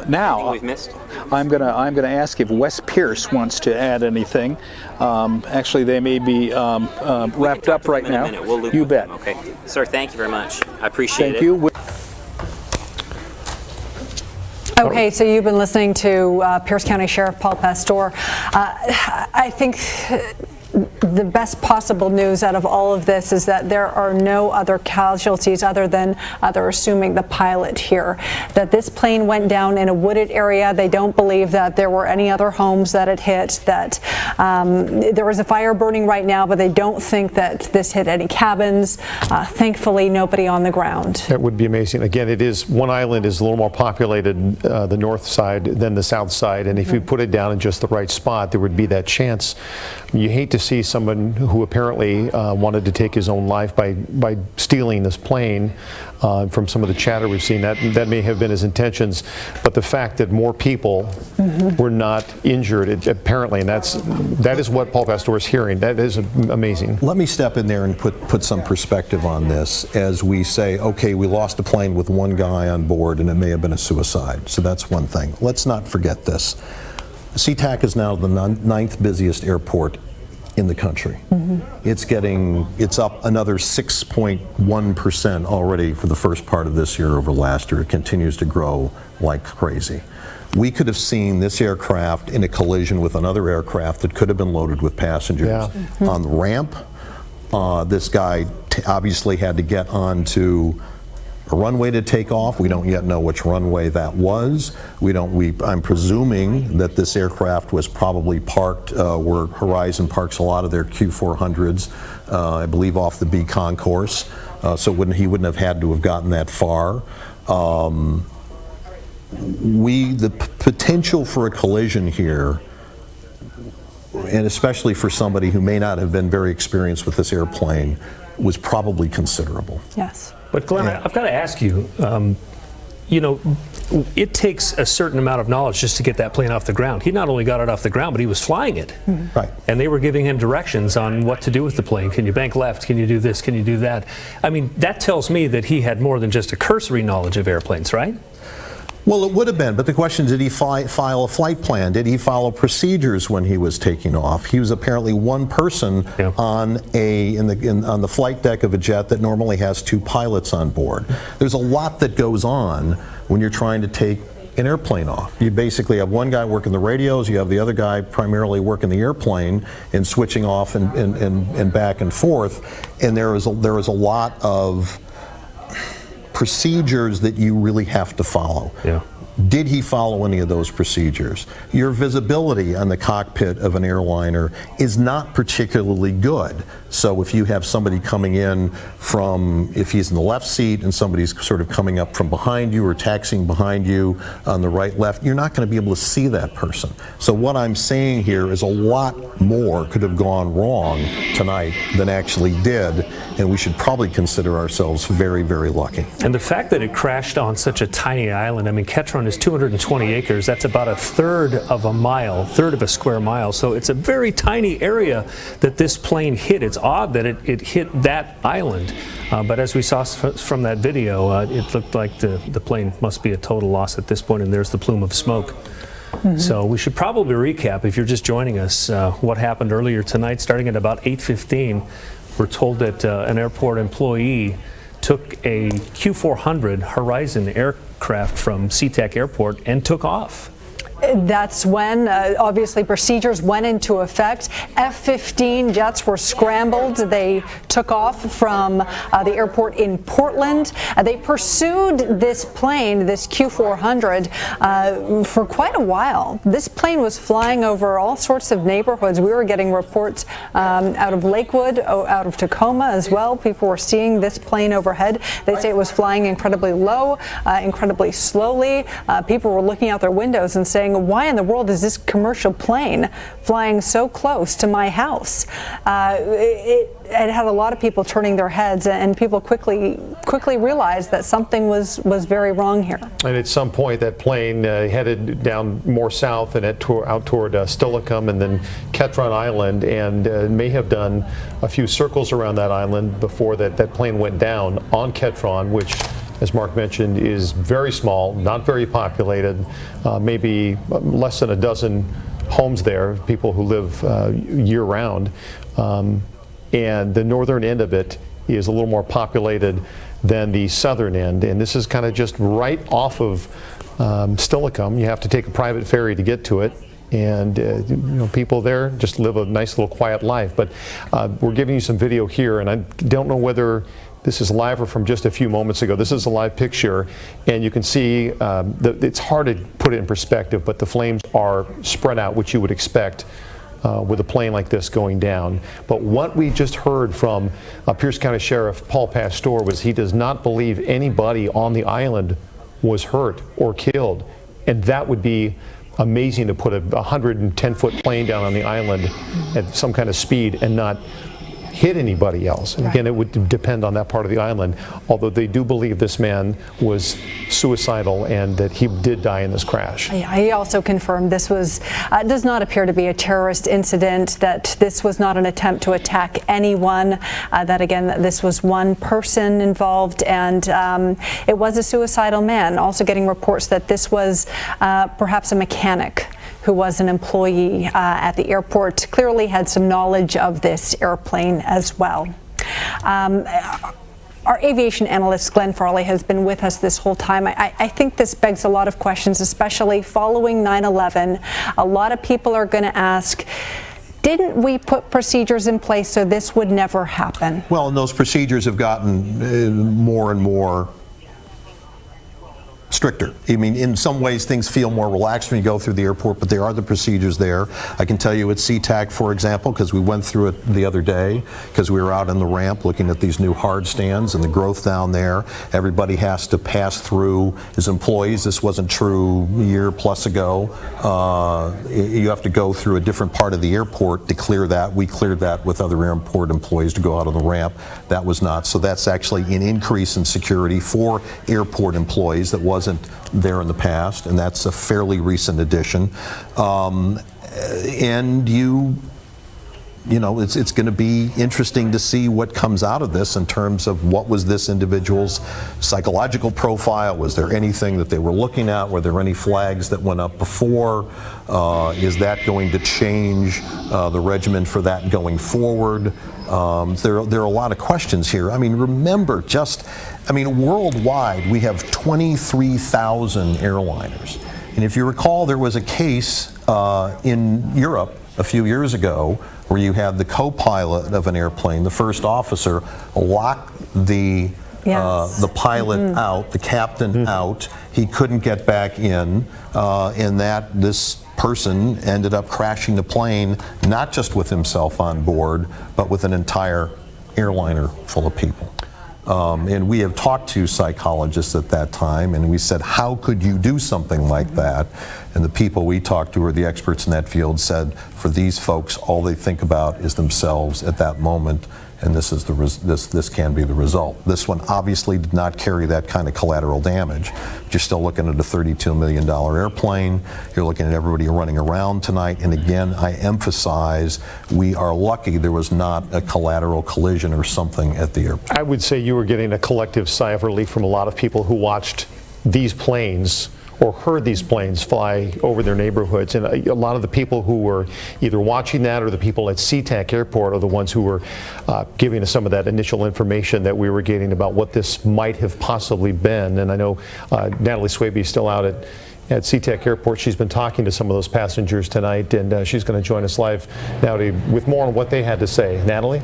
Now, we've missed? I'm gonna ask if Wes Pierce wants to add anything. Actually, they may be wrapped up right now. You bet. Them. Okay, sir. Thank you very much. I appreciate it. Thank you. Okay, so you've been listening to Pierce County Sheriff Paul Pastor. I think the best possible news out of all of this is that there are no other casualties other than they're assuming the pilot here. That this plane went down in a wooded area. They don't believe that there were any other homes that it hit, that there is a fire burning right now, but they don't think that this hit any cabins. Thankfully, nobody on the ground. That would be amazing. Again, it is, one island is a little more populated, the north side, than the south side, and if you put it down in just the right spot, there would be that chance. You hate to see someone who apparently wanted to take his own life by stealing this plane. From some of the chatter we've seen, that may have been his intentions, but the fact that more people were not injured, apparently, and that is what Paul Pastor is hearing. That is amazing. Let me step in there and put some perspective on this as we say, okay, we lost a plane with one guy on board and it may have been a suicide. So that's one thing. Let's not forget this. Ctek is now the ninth busiest airport in the country. It's up another 6.1% already for the first part of this year over last year. It continues to grow like crazy. We could have seen this aircraft in a collision with another aircraft that could have been loaded with passengers. On the ramp, this guy obviously had to get onto a runway to take off. We don't yet know which runway that was. I'm presuming that this aircraft was probably parked where Horizon parks a lot of their Q400s, I believe off the B concourse. So he wouldn't have had to have gotten that far. The potential for a collision here and especially for somebody who may not have been very experienced with this airplane, was probably considerable. Yes. But Glenn, I've got to ask you, it takes a certain amount of knowledge just to get that plane off the ground. He not only got it off the ground, but he was flying it. Mm-hmm. Right. And they were giving him directions on what to do with the plane. Can you bank left? Can you do this? Can you do that? I mean, that tells me that he had more than just a cursory knowledge of airplanes, right? Well, it would have been, but the question is, did he file a flight plan? Did he follow procedures when he was taking off? He was apparently one person on the flight deck of a jet that normally has 2 pilots on board. There's a lot that goes on when you're trying to take an airplane off. You basically have one guy working the radios, you have the other guy primarily working the airplane and switching off and back and forth, and there is a lot of procedures that you really have to follow. Yeah. Did he follow any of those procedures? Your visibility on the cockpit of an airliner is not particularly good. So if you have somebody coming in from, if he's in the left seat and somebody's sort of coming up from behind you or taxiing behind you on the right, left, you're not going to be able to see that person. So what I'm saying here is a lot more could have gone wrong tonight than actually did, and we should probably consider ourselves very, very lucky. And the fact that it crashed on such a tiny island, I mean, Ketron is 220 acres. That's about a third of a square mile. So it's a very tiny area that this plane hit. It's odd that it hit that island. But as we saw from that video, it looked like the plane must be a total loss at this point, and there's the plume of smoke. Mm-hmm. So we should probably recap, if you're just joining us, what happened earlier tonight. Starting at about 8:15, we're told that an airport employee took a Q400 Horizon aircraft from Ctek Airport and took off. That's when, obviously, procedures went into effect. F-15 jets were scrambled. They took off from the airport in Portland. They pursued this plane, this Q400, for quite a while. This plane was flying over all sorts of neighborhoods. We were getting reports out of Lakewood, out of Tacoma as well. People were seeing this plane overhead. They say it was flying incredibly low, incredibly slowly. People were looking out their windows and saying, why in the world is this commercial plane flying so close to my house? It had a lot of people turning their heads, and people quickly realized that something was very wrong here. And at some point, that plane headed down more south and out toward Silicone and then Ketron Island, and may have done a few circles around that island before that plane went down on Ketron, which, as Mark mentioned, is very small, not very populated, maybe less than a dozen homes there, people who live year-round. And the northern end of it is a little more populated than the southern end. And this is kind of just right off of Silicone. You have to take a private ferry to get to it. And people there just live a nice little quiet life. But we're giving you some video here, and I don't know whether this is live or from just a few moments ago. This is a live picture, and you can see it's hard to put it in perspective, but the flames are spread out, which you would expect with a plane like this going down. But what we just heard from Pierce County Sheriff Paul Pastor was he does not believe anybody on the island was hurt or killed, and that would be amazing to put a 110-foot plane down on the island at some kind of speed and not hit anybody else. And again, it would depend on that part of the island, although they do believe this man was suicidal and that he did die in this crash. Yeah, he also confirmed this was does not appear to be a terrorist incident, that this was not an attempt to attack anyone, that again, this was one person involved, and it was a suicidal man. Also getting reports that this was perhaps a mechanic who was an employee at the airport, clearly had some knowledge of this airplane as well. Our aviation analyst, Glenn Farley, has been with us this whole time. I think this begs a lot of questions, especially following 9/11. A lot of people are going to ask, didn't we put procedures in place so this would never happen? Well, and those procedures have gotten more and more stricter. I mean, in some ways, things feel more relaxed when you go through the airport, but there are the procedures there. I can tell you at Ctek, for example, because we went through it the other day, because we were out on the ramp looking at these new hard stands and the growth down there. Everybody has to pass through as employees. This wasn't true a year plus ago. You have to go through a different part of the airport to clear that. We cleared that with other airport employees to go out on the ramp. That was not. So that's actually an increase in security for airport employees that wasn't there in the past, and that's a fairly recent addition. And you know, it's going to be interesting to see what comes out of this in terms of what was this individual's psychological profile. Was there anything that they were looking at? Were there any flags that went up before? Is that going to change the regimen for that going forward? There are a lot of questions here. I mean, remember, worldwide, we have 23,000 airliners. And if you recall, there was a case in Europe a few years ago where you had the co-pilot of an airplane, the first officer, lock the pilot out, the captain out. He couldn't get back in, and this person ended up crashing the plane, not just with himself on board, but with an entire airliner full of people. And we have talked to psychologists at that time, and we said, how could you do something like that? And the people we talked to, or the experts in that field, said, for these folks, all they think about is themselves at that moment, and this is this can be the result. This one obviously did not carry that kind of collateral damage. You're still looking at a $32 million airplane. You're looking at everybody running around tonight. And again, I emphasize, we are lucky there was not a collateral collision or something at the airport. I would say you were getting a collective sigh of relief from a lot of people who watched these planes or heard these planes fly over their neighborhoods. And a lot of the people who were either watching that or the people at Ctek Airport are the ones who were giving us some of that initial information that we were getting about what this might have possibly been. And I know Natalie Swaby is still out at Ctek Airport. She's been talking to some of those passengers tonight, and she's going to join us live now with more on what they had to say. Natalie?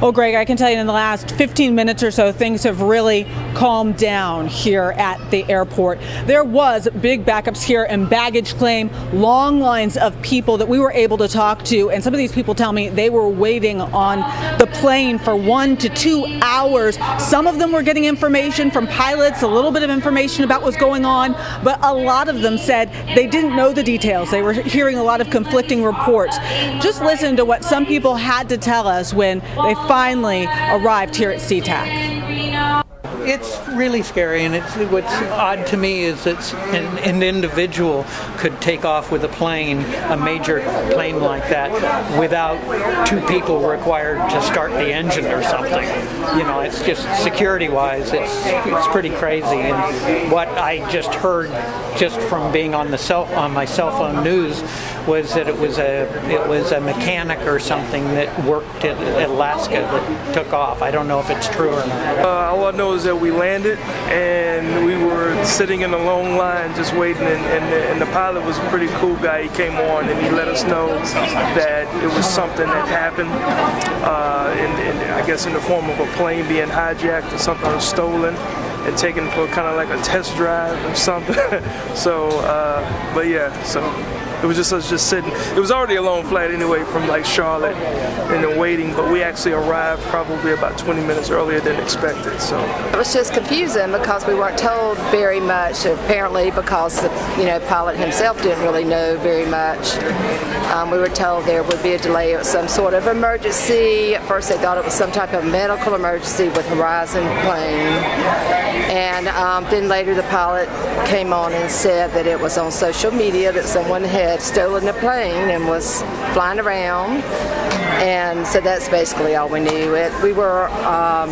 Well, Greg, I can tell you in the last 15 minutes or so, things have really calmed down here at the airport. There was big backups here and baggage claim, long lines of people that we were able to talk to, and some of these people tell me they were waiting on the plane for 1 to 2 hours. Some of them were getting information from pilots, a little bit of information about what's going on, but a lot of them said they didn't know the details. They were hearing a lot of conflicting reports. Just listen to what some people had to tell us when they finally arrived here at Ctek. It's really scary, and what's odd to me is that an individual could take off with a major plane like that, without 2 people required to start the engine or something. You know, it's just security-wise, it's pretty crazy. And what I just heard, just from being on my cell phone news, was that it was a mechanic or something that worked at Alaska that took off. I don't know if it's true or not. All I know is that we landed and we were sitting in a long line just waiting, and the pilot was a pretty cool guy. He came on and he let us know that it was something that happened, I guess in the form of a plane being hijacked or something was stolen and taken for kind of like a test drive or something. So, but yeah, so it was just us just sitting. It was already a long flight anyway from like Charlotte and then waiting, but we actually arrived probably about 20 minutes earlier than expected. So it was just confusing because we weren't told very much, apparently because the pilot himself didn't really know very much. We were told there would be a delay or some sort of emergency. At first they thought it was some type of medical emergency with Horizon plane. And then later the pilot came on and said that it was on social media that someone had stolen the plane and was flying around. And so that's basically all we knew. We were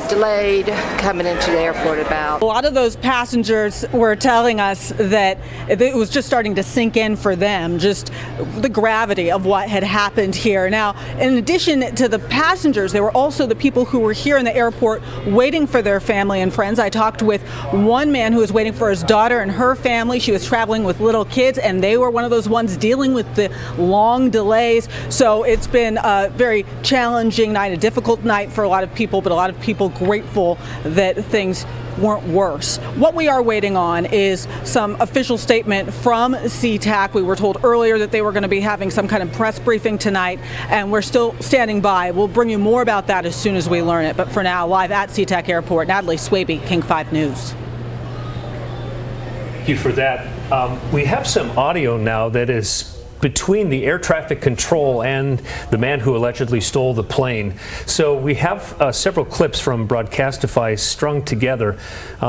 delayed coming into the airport about. A lot of those passengers were telling us that it was just starting to sink in for them, just the gravity of what had happened here. Now, in addition to the passengers, there were also the people who were here in the airport waiting for their family and friends. I talked with one man who was waiting for his daughter and her family. She was traveling with little kids, and they were one of those ones dealing with the long delays. So it's been very very challenging night, a difficult night for a lot of people, but a lot of people grateful that things weren't worse. What we are waiting on is some official statement from Ctek. We were told earlier that they were going to be having some kind of press briefing tonight, and we're still standing by. We'll bring you more about that as soon as we learn it. But for now, live at Ctek Airport, Natalie Swaby, King 5 News. Thank you for that. We have some audio now that is between the air traffic control and the man who allegedly stole the plane. So we have several clips from Broadcastify strung together.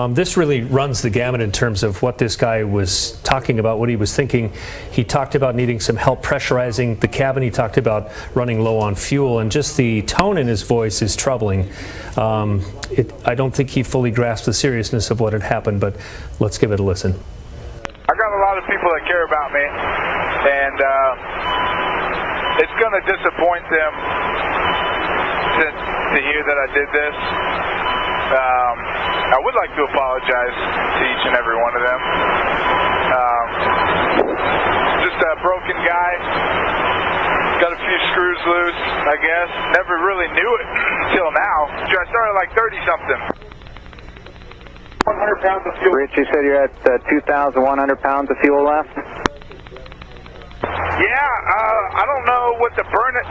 This really runs the gamut in terms of what this guy was talking about, what he was thinking. He talked about needing some help pressurizing the cabin. He talked about running low on fuel, and just the tone in his voice is troubling. I don't think he fully grasped the seriousness of what had happened, but let's give it a listen. I got a lot of people that care about me, and it's going to disappoint them to hear that I did this. I would like to apologize to each and every one of them. Just a broken guy, got a few screws loose, I guess. Never really knew it until now. I started like 30-something. 100 pounds of fuel. Rich, you said you're at 2,100 pounds of fuel left? Yeah, I don't know what the burnout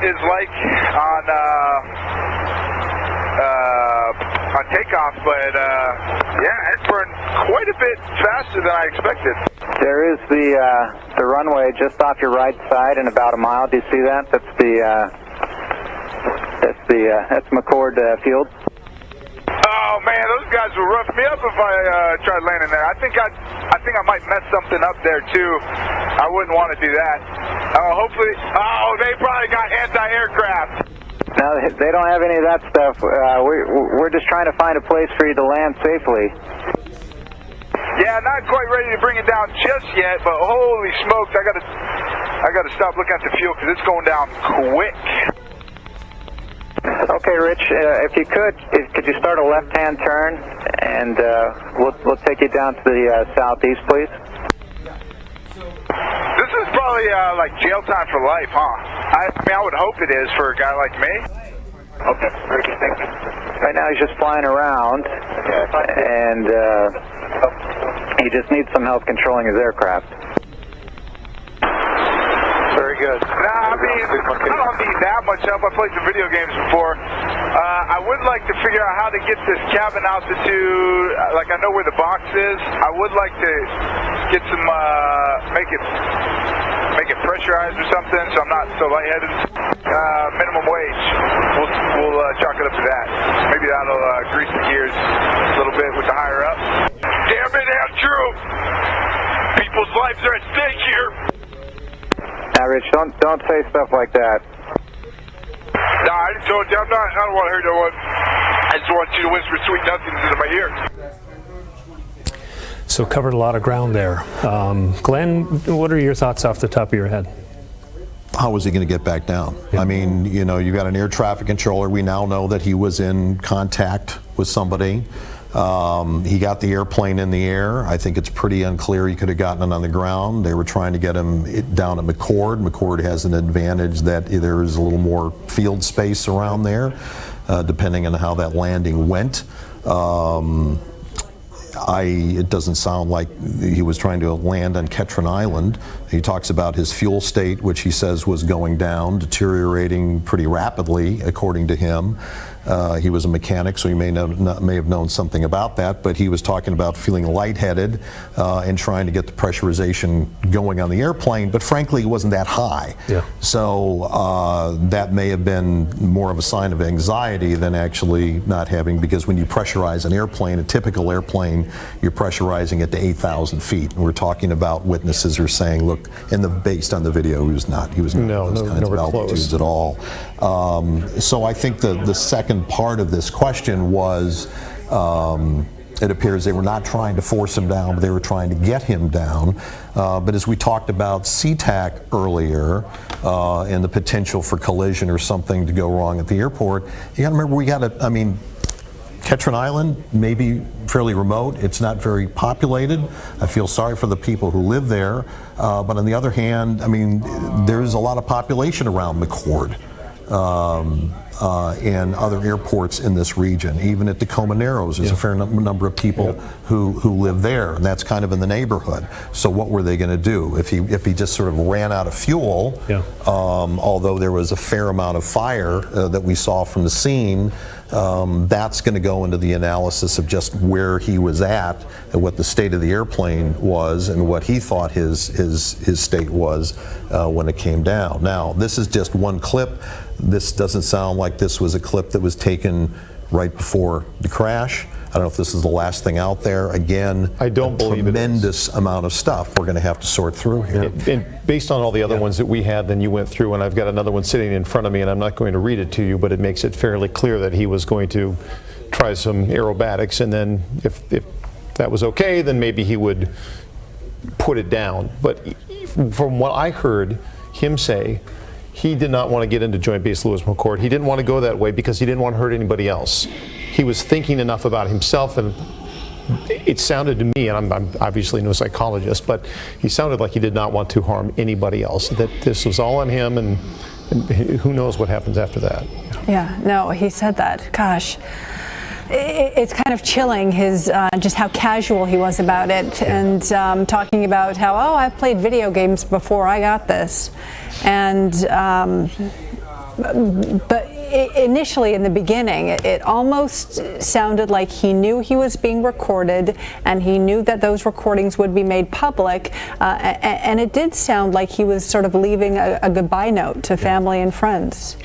is like on takeoff, but yeah, it burned quite a bit faster than I expected. There is the runway just off your right side in about a mile. Do you see that? That's McCord Field. Oh man, those guys will rough me up if I tried landing there. I think I might mess something up there too. I wouldn't want to do that. Hopefully, they probably got anti-aircraft. No, they don't have any of that stuff. We're just trying to find a place for you to land safely. Yeah, not quite ready to bring it down just yet, but holy smokes, I gotta stop looking at the fuel because it's going down quick. Okay, Rich, if you could you start a left-hand turn, and we'll take you down to the southeast, please. This is probably like jail time for life, huh? I mean, I would hope it is for a guy like me. Okay, very good, thank you. Right now he's just flying around, and he just needs some help controlling his aircraft. Very good. Nah, I mean, I don't need that much help. I played some video games before. I would like to figure out how to get this cabin altitude. Like, I know where the box is. I would like to get some, make it pressurized or something, so I'm not so lightheaded. Minimum wage. We'll chalk it up to that. Maybe that'll grease the gears a little bit with the higher up. Damn it, Andrew! People's lives are at stake here. Now, Rich, don't say stuff like that. No, I just told you I don't want to hear no one. I just want you to whisper sweet nothings into my ear. So covered a lot of ground there. Glenn, what are your thoughts off the top of your head? How was he going to get back down? Yeah. I mean, you know, you got an air traffic controller. We now know that he was in contact with somebody. He got the airplane in the air. I think it's pretty unclear he could have gotten it on the ground. They were trying to get him down at McCord. McCord has an advantage that there is a little more field space around there, depending on how that landing went. It doesn't sound like he was trying to land on Ketron Island. He talks about his fuel state, which he says was going down, deteriorating pretty rapidly, according to him. He was a mechanic, so he may have known something about that, but he was talking about feeling lightheaded and trying to get the pressurization going on the airplane, but frankly, it wasn't that high. Yeah. So that may have been more of a sign of anxiety than actually not having, because when you pressurize an airplane, a typical airplane, you're pressurizing it to 8,000 feet. And we're talking about witnesses who are saying, look, based on the video, he was not those kinds of altitudes at all. So I think the second part of this question was, it appears they were not trying to force him down, but they were trying to get him down. But as we talked about Ctek earlier, and the potential for collision or something to go wrong at the airport, you got to remember, Ketron Island may be fairly remote. It's not very populated. I feel sorry for the people who live there. But on the other hand, I mean, there's a lot of population around McCord and other airports in this region. Even at Tacoma Narrows, there's a fair number of people who live there, and that's kind of in the neighborhood. So what were they going to do if he just sort of ran out of fuel? Although there was a fair amount of fire that we saw from the scene. That's going to go into the analysis of just where he was at and what the state of the airplane was and what he thought his state was when it came down. Now, this is just one clip. This doesn't sound like this was a clip that was taken right before the crash. I don't know if this is the last thing out there. Again, I don't believe tremendous amount of stuff we're going to have to sort through here. And based on all the other ones that we had, then you went through, and I've got another one sitting in front of me, and I'm not going to read it to you, but it makes it fairly clear that he was going to try some aerobatics, and then if that was okay, then maybe he would put it down. But from what I heard him say, he did not want to get into Joint Base Lewis McChord. He didn't want to go that way because he didn't want to hurt anybody else. He was thinking enough about himself, and it sounded to me, and I'm obviously no psychologist, but he sounded like he did not want to harm anybody else, that this was all on him, and who knows what happens after that. Yeah, no, he said that. Gosh. It's kind of chilling his just how casual he was about it, and talking about how, oh, I've played video games before I got this, and but initially in the beginning it almost sounded like he knew he was being recorded, and he knew that those recordings would be made public, and it did sound like he was sort of leaving a goodbye note to family and friends.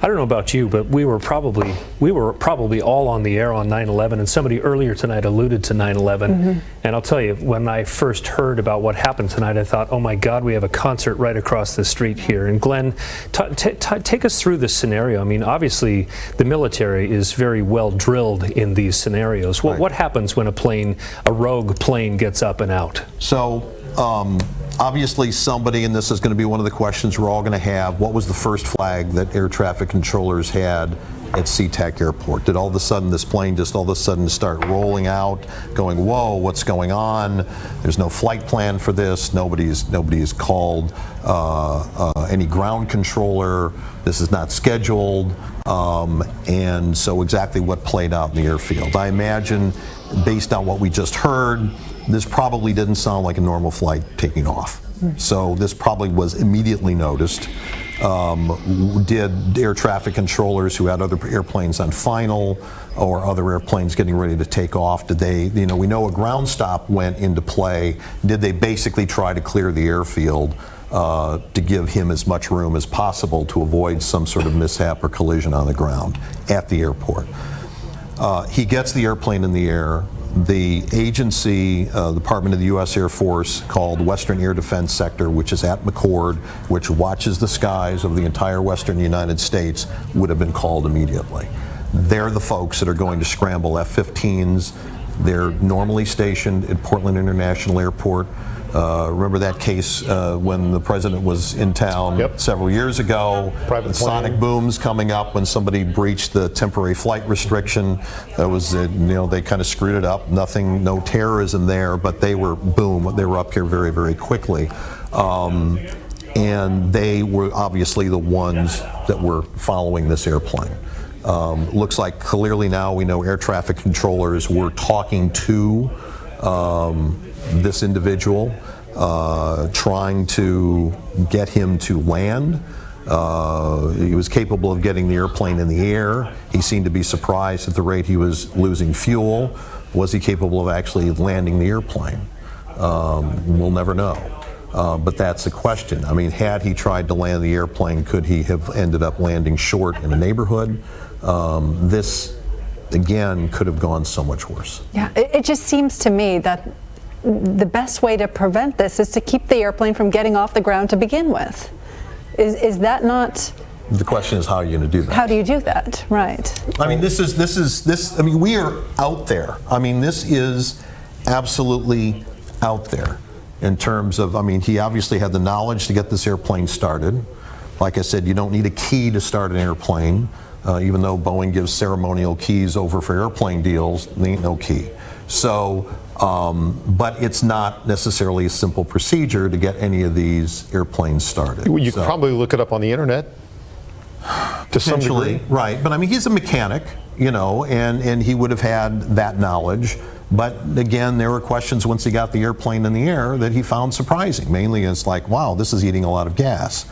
I don't know about you, but we were probably all on the air on 9/11, and somebody earlier tonight alluded to 9/11. And I'll tell you, when I first heard about what happened tonight, I thought, oh my God, we have a concert right across the street here. And Glenn, take us through this scenario. I mean, obviously the military is very well drilled in these scenarios. What happens when a rogue plane gets up and out? So obviously somebody, and this is going to be one of the questions we're all going to have, what was the first flag that air traffic controllers had at Ctek Airport? Did all of a sudden this plane just all of a sudden start rolling out, going, whoa, what's going on? There's no flight plan for this. Nobody's called any ground controller. This is not scheduled. And so exactly what played out in the airfield. I imagine, based on what we just heard, this probably didn't sound like a normal flight taking off. So this probably was immediately noticed. Did air traffic controllers who had other airplanes on final or other airplanes getting ready to take off, did they, we know a ground stop went into play. Did they basically try to clear the airfield to give him as much room as possible to avoid some sort of mishap or collision on the ground at the airport? He gets the airplane in the air. The agency, Department of the U.S. Air Force, called Western Air Defense Sector, which is at McChord, which watches the skies of the entire western United States, would have been called immediately. They're the folks that are going to scramble F-15s. They're normally stationed at Portland International Airport. Remember that case when the president was in town several years ago? Private sonic booms coming up when somebody breached the temporary flight restriction. That was, they kind of screwed it up. Nothing, no terrorism there, but they were, boom, they were up here very, very quickly. And they were obviously the ones that were following this airplane. Looks like clearly now we know air traffic controllers were talking to this individual, trying to get him to land. He was capable of getting the airplane in the air. He seemed to be surprised at the rate he was losing fuel. Was he capable of actually landing the airplane? We'll never know. But that's the question. I mean, had he tried to land the airplane, could he have ended up landing short in a neighborhood? This, again, could have gone so much worse. Yeah, it just seems to me that the best way to prevent this is to keep the airplane from getting off the ground to begin with. Is that not? The question is, how are you going to do that? How do you do that? Right. I mean, I mean, we are out there. I mean, this is absolutely out there in terms of, I mean, he obviously had the knowledge to get this airplane started. Like I said, you don't need a key to start an airplane. Even though Boeing gives ceremonial keys over for airplane deals, there ain't no key. So, but it's not necessarily a simple procedure to get any of these airplanes started. You could probably look it up on the internet. To some degree. Right, but I mean, he's a mechanic, you know, and he would have had that knowledge. But again, there were questions once he got the airplane in the air that he found surprising. Mainly, it's like, wow, this is eating a lot of gas.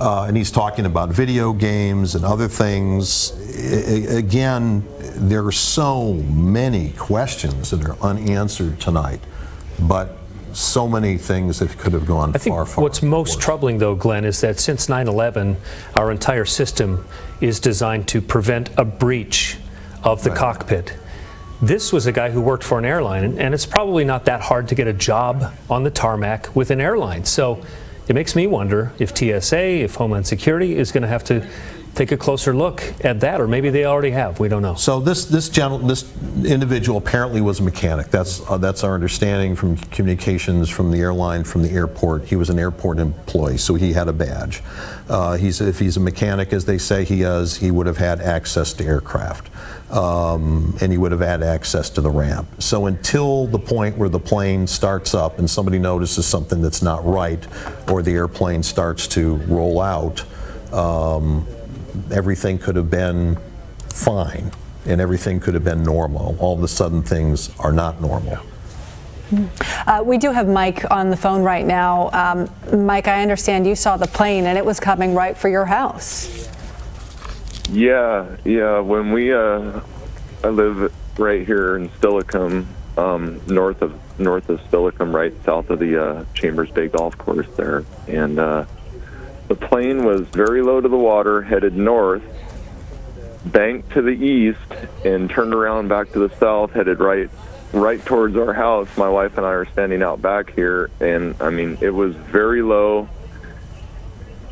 And he's talking about video games and other things. Again, there are so many questions that are unanswered tonight, but so many things that could have gone far, far. What's most troubling, though, Glenn, is that since 9/11, our entire system is designed to prevent a breach of the cockpit. This was a guy who worked for an airline, and it's probably not that hard to get a job on the tarmac with an airline. So it makes me wonder if TSA, if Homeland Security is going to have to take a closer look at that, or maybe they already have. We don't know. So this individual apparently was a mechanic. That's our understanding from communications from the airline, from the airport. He was an airport employee, so he had a badge. If he's a mechanic, as they say he is, he would have had access to aircraft. And he would have had access to the ramp. So until the point where the plane starts up and somebody notices something that's not right, or the airplane starts to roll out, everything could have been fine and everything could have been normal. All of a sudden things are not normal. We do have Mike on the phone right now. Mike, I understand you saw the plane and it was coming right for your house. Yeah. When we, I live right here in Silicone, north of Silicone, right south of the Chambers Bay Golf Course there, and the plane was very low to the water, headed north, banked to the east, and turned around back to the south, headed right towards our house. My wife and I are standing out back here, and I mean, it was very low,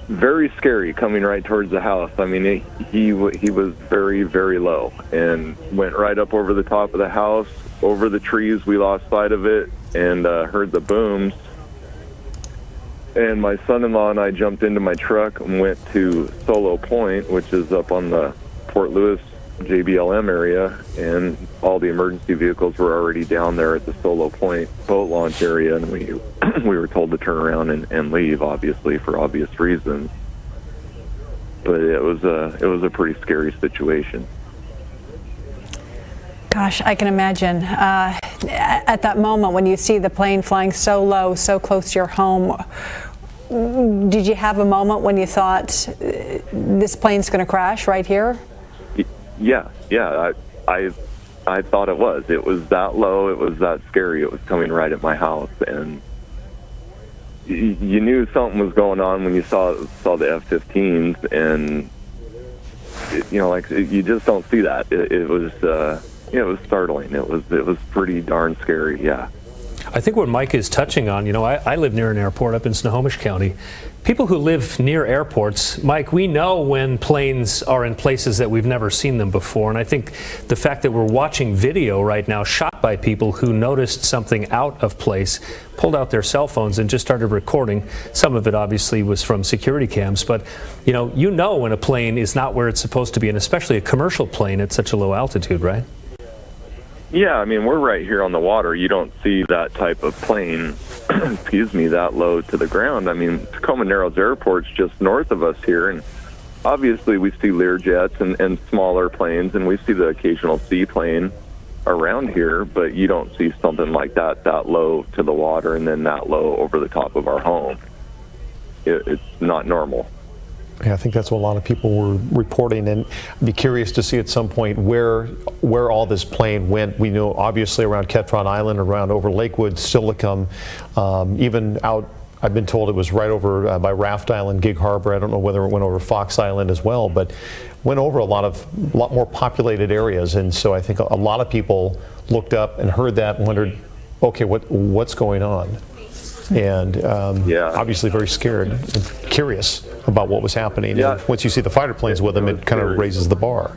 very scary coming right towards the house. I mean, he was very, very low and went right up over the top of the house, over the trees. We lost sight of it and heard the booms. And my son-in-law and I jumped into my truck and went to Solo Point, which is up on the Port Louis JBLM area, and all the emergency vehicles were already down there at the Solo Point boat launch area, and we were told to turn around and leave, obviously, for obvious reasons. But it was a pretty scary situation. Gosh, I can imagine. At that moment when you see the plane flying so low, so close to your home, did you have a moment when you thought this plane's going to crash right here? Yeah. I thought it was. It was that low. It was that scary. It was coming right at my house, and you knew something was going on when you saw the F-15s, and like you just don't see that. It was startling. It was pretty darn scary. Yeah. I think what Mike is touching on, I live near an airport up in Snohomish County. People who live near airports, Mike, we know when planes are in places that we've never seen them before. And I think the fact that we're watching video right now shot by people who noticed something out of place, pulled out their cell phones and just started recording. Some of it obviously was from security cams, but you know when a plane is not where it's supposed to be, and especially a commercial plane at such a low altitude, right? Yeah, I mean, we're right here on the water. You don't see that type of plane, that low to the ground. I mean, Tacoma Narrows Airport's just north of us here, and obviously we see Learjets and smaller planes, and we see the occasional seaplane around here, but you don't see something like that low to the water and then that low over the top of our home. It's not normal. Yeah, I think that's what a lot of people were reporting, and I'd be curious to see at some point where all this plane went. We know obviously around Ketron Island, around over Lakewood, Silicone, even out, I've been told it was right over by Raft Island, Gig Harbor. I don't know whether it went over Fox Island as well, but went over a lot more populated areas, and so I think a lot of people looked up and heard that and wondered, okay, what's going on? And obviously very scared and curious about what was happening. Yeah. And once you see the fighter planes with them, it kind of raises the bar.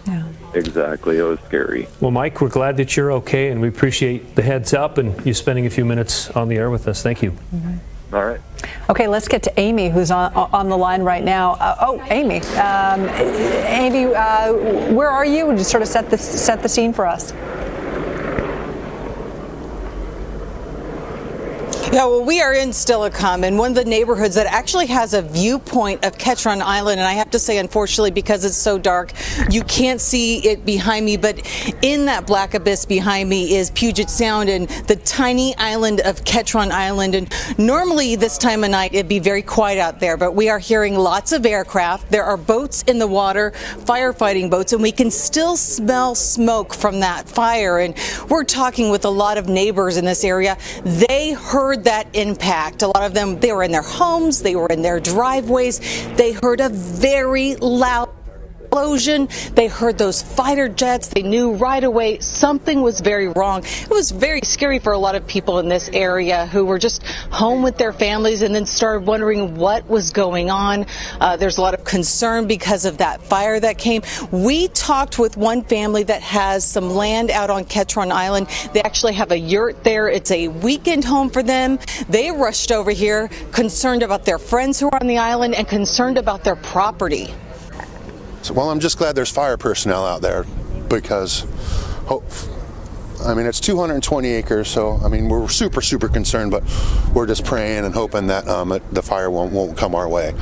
Yeah. Exactly. It was scary. Well, Mike, we're glad that you're okay, and we appreciate the heads up and you spending a few minutes on the air with us. Thank you. Mm-hmm. All right. Okay, let's get to Amy, who's on the line right now. Amy. Amy, where are you? Would you sort of set the scene for us? Yeah, well, we are in Silicone, in one of the neighborhoods that actually has a viewpoint of Ketron Island. And I have to say, unfortunately, because it's so dark, you can't see it behind me. But in that black abyss behind me is Puget Sound and the tiny island of Ketron Island. And normally this time of night, it'd be very quiet out there. But we are hearing lots of aircraft. There are boats in the water, firefighting boats, and we can still smell smoke from that fire. And we're talking with a lot of neighbors in this area. They heard that impact. A lot of them, they were in their homes, they were in their driveways. They heard a very loud explosion. They heard those fighter jets. They knew right away something was very wrong. It was very scary for a lot of people in this area who were just home with their families and then started wondering what was going on. There's a lot of concern because of that fire that came. We talked with one family that has some land out on Ketron Island. They actually have a yurt there. It's a weekend home for them. They rushed over here concerned about their friends who are on the island and concerned about their property. Well, I'm just glad there's fire personnel out there because, it's 220 acres, so, we're super, super concerned, but we're just praying and hoping that the fire won't come our way.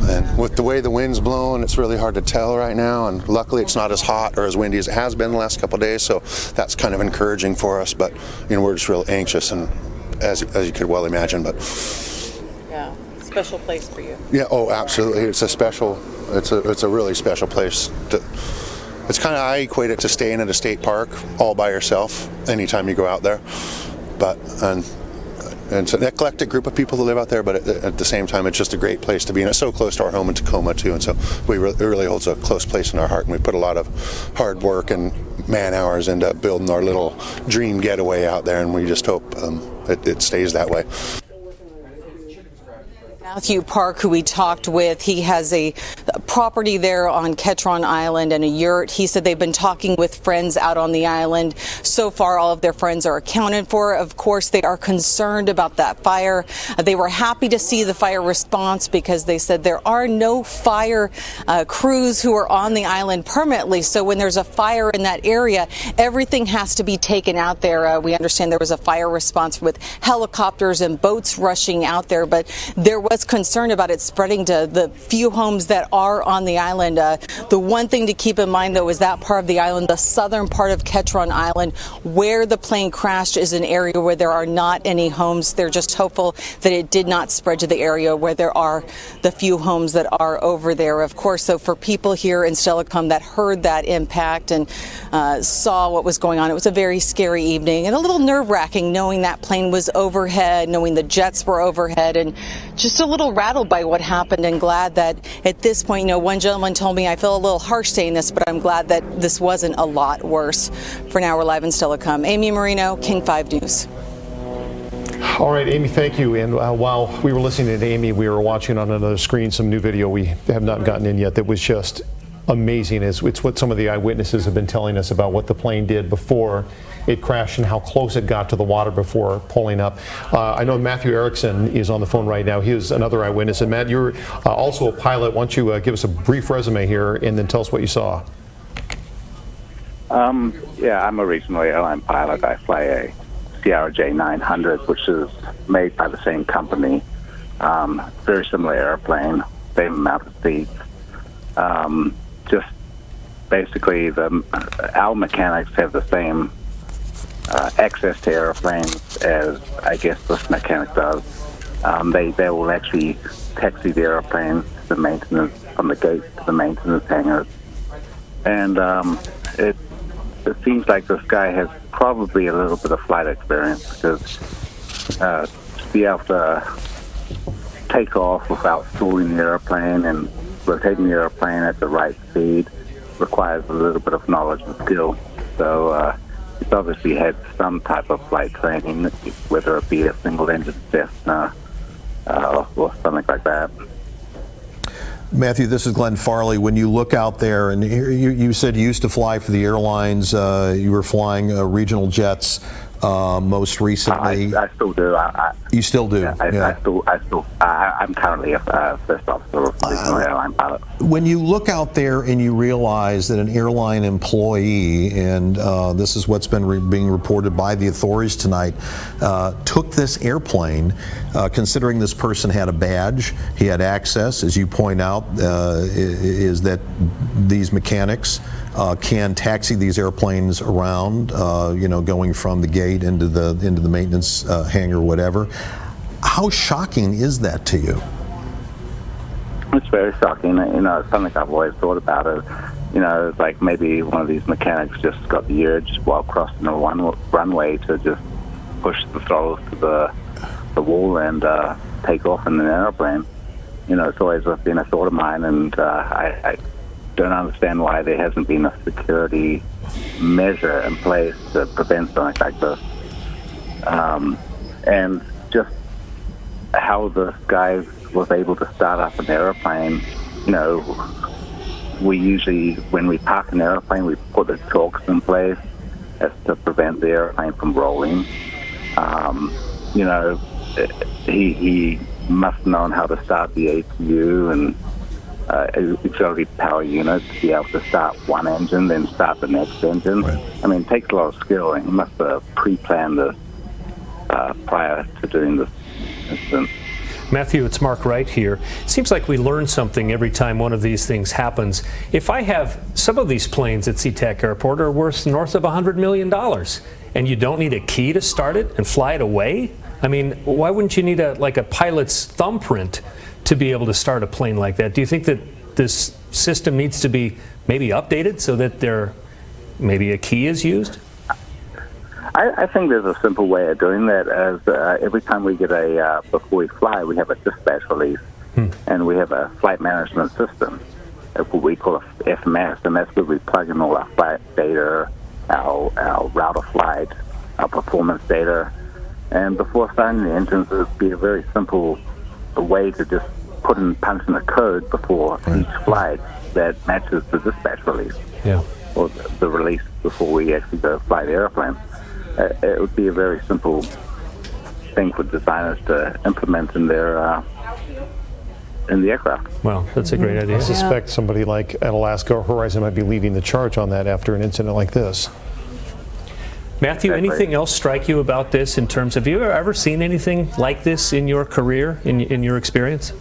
And with the way the wind's blowing, it's really hard to tell right now, and luckily it's not as hot or as windy as it has been the last couple of days, so that's kind of encouraging for us, but, we're just real anxious, and as you could well imagine, but... Yeah, special place for you. Yeah, oh, absolutely. It's a really special place. It's kind of, I equate it to staying at a state park all by yourself anytime you go out there. And it's an eclectic group of people that live out there, but at the same time, it's just a great place to be. And it's so close to our home in Tacoma, too. And so it really holds a close place in our heart. And we put a lot of hard work and man hours into building our little dream getaway out there. And we just hope it stays that way. Matthew Park, who we talked with, he has a property there on Ketron Island and a yurt. He said they've been talking with friends out on the island. So far, all of their friends are accounted for. Of course, they are concerned about that fire. They were happy to see the fire response because they said there are no fire crews who are on the island permanently. So when there's a fire in that area, everything has to be taken out there. We understand there was a fire response with helicopters and boats rushing out there, but there was concern about it spreading to the few homes that are on the island. The one thing to keep in mind, though, is that part of the island, the southern part of Ketron Island, where the plane crashed, is an area where there are not any homes. They're just hopeful that it did not spread to the area where there are the few homes that are over there. Of course, so for people here in Silicone that heard that impact and saw what was going on, it was a very scary evening and a little nerve-wracking knowing that plane was overhead, knowing the jets were overhead, and just a little rattled by what happened, and glad that at this point, one gentleman told me, I feel a little harsh saying this, but I'm glad that this wasn't a lot worse. For now, we're live in Silicone. Amy Marino, King 5 News. All right, Amy, thank you. And while we were listening to Amy, we were watching on another screen some new video we have not gotten in yet that was just amazing. It's what some of the eyewitnesses have been telling us about what the plane did before it crashed and how close it got to the water before pulling up. I know Matthew Erickson is on the phone right now. He is another eyewitness. And Matt, you're also a pilot. Why don't you give us a brief resume here and then tell us what you saw? Yeah, I'm a regional airline pilot. I fly a CRJ 900, which is made by the same company. Very similar airplane, same amount of seats. Just basically, our mechanics have the same access to airplanes as I guess this mechanic does. They will actually taxi the airplane to the maintenance, from the gate to the maintenance hangars. And it seems like this guy has probably a little bit of flight experience, because to be able to take off without stalling the airplane and rotating the airplane at the right speed requires a little bit of knowledge and skill. So he's obviously had some type of flight training, whether it be a single-engine Cessna or something like that. Matthew, this is Glenn Farley. When you look out there, and you said you used to fly for the airlines, you were flying regional jets. most recently. I still do. You still do? I'm currently a first officer of regional airline pilot. When you look out there and you realize that an airline employee, and this is what's been being reported by the authorities tonight, took this airplane, considering this person had a badge, he had access, as you point out, is that these mechanics can taxi these airplanes around, going from the gate into the maintenance hangar, whatever. How shocking is that to you? It's very shocking. It's something I've always thought about. It's like maybe one of these mechanics just got the urge while crossing a runway to just push the throttles to the wall and take off in an airplane. It's always been a thought of mine, and I don't understand why there hasn't been a security measure in place to prevent something like this. And just how this guy was able to start up an airplane. We usually, when we park an airplane, we put the chalks in place as to prevent the airplane from rolling. He must have known how to start the APU and auxiliary power unit to be able to start one engine, then start the next engine. Right. I mean, it takes a lot of skill, and he must have pre-planned this prior to doing this incident. Matthew, it's Mark Wright here. It seems like we learn something every time one of these things happens. If I have some of these planes at Ctek Airport are worth north of $100 million, and you don't need a key to start it and fly it away? I mean, why wouldn't you need a pilot's thumbprint to be able to start a plane like that? Do you think that this system needs to be maybe updated so that maybe a key is used? I think there's a simple way of doing that. As every time we get before we fly, we have a dispatch release, and we have a flight management system, what we call a FMS, and that's where we plug in all our flight data, our route of flight, our performance data. And before starting the engines, it would be a very simple way to just punch in a code before each flight that matches the dispatch release, or the release before we actually go fly the airplane. It would be a very simple thing for designers to implement in their in the aircraft. Well, that's a great idea. I suspect somebody like at Alaska or Horizon might be leading the charge on that after an incident like this. Matthew, anything else strike you about this in terms of, have you ever seen anything like this in your career, in your experience?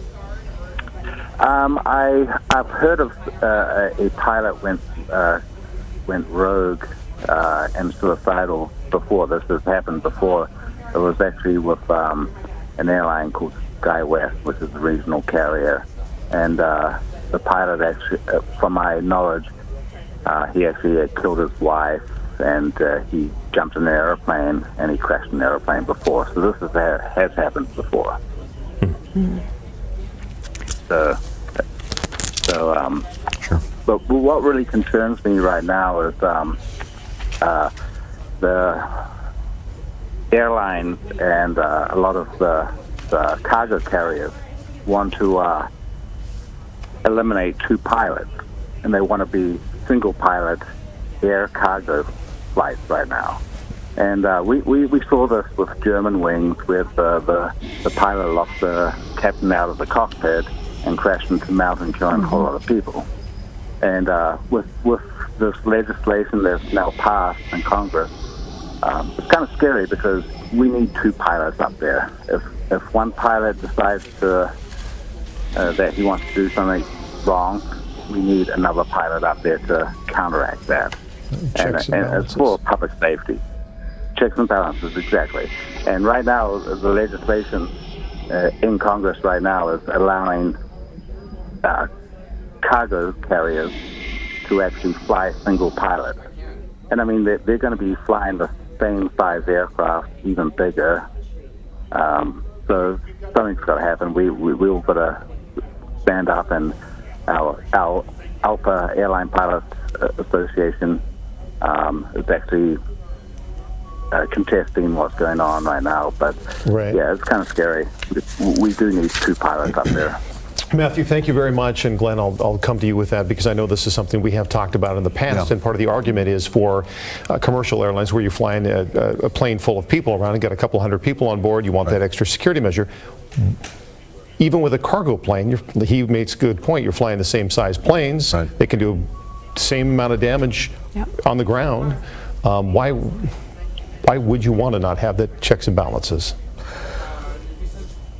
I've heard of a pilot went rogue and suicidal before. This has happened before. It was actually with an airline called SkyWest, which is a regional carrier. And the pilot actually, from my knowledge, he actually had killed his wife, and he jumped in an airplane and he crashed an airplane before. So this has happened before. Sure. But what really concerns me right now is the airlines and a lot of the cargo carriers want to eliminate two pilots, and they want to be single pilot air cargo flights right now. And we saw this with German wings, where the pilot locked the captain out of the cockpit and crashed into the mountain, killing a whole lot of people. And with this legislation that's now passed in Congress, it's kind of scary because we need two pilots up there. If one pilot decides that he wants to do something wrong, we need another pilot up there to counteract that. And it's for public safety. Checks and balances, exactly. And right now, the legislation in Congress right now is allowing cargo carriers to actually fly single pilot. And I mean, they're going to be flying the same size aircraft, even bigger. So something's got to happen. We'll got to stand up, and our Alpha Airline Pilots Association is actually contesting what's going on right now. But yeah, it's kind of scary. We do need two pilots up there. Matthew, thank you very much. And Glenn, I'll come to you with that because I know this is something we have talked about in the past. And part of the argument is for commercial airlines where you're flying a plane full of people around and got a couple hundred people on board, you want that extra security measure. Even with a cargo plane, he makes a good point, you're flying the same size planes. They can do the same amount of damage on the ground. Why would you want to not have the checks and balances?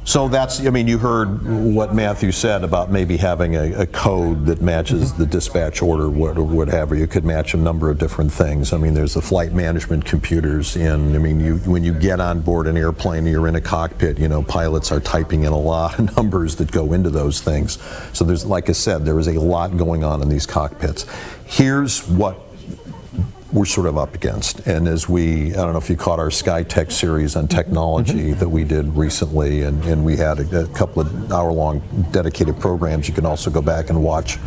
So that's, I mean, you heard what Matthew said about maybe having a code that matches the dispatch order, whatever. You could match a number of different things. I mean, there's the flight management computers in, I mean, when you get on board an airplane and you're in a cockpit, you know, pilots are typing in a lot of numbers that go into those things. So there's, like I said, there is a lot going on in these cockpits. Here's what we're sort of up against. And as I don't know if you caught our Ctek series on technology that we did recently, and we had a couple of hour-long dedicated programs you can also go back and watch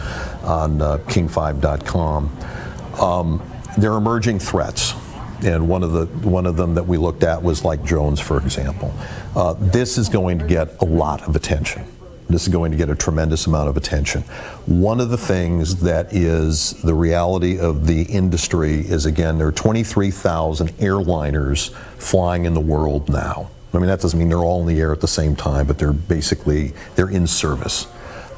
on king5.com. There are emerging threats. And one of them that we looked at was like drones, for example. This is going to get a lot of attention. This is going to get a tremendous amount of attention. One of the things that is the reality of the industry is, again, there are 23,000 airliners flying in the world now. I mean, that doesn't mean they're all in the air at the same time, but they're in service.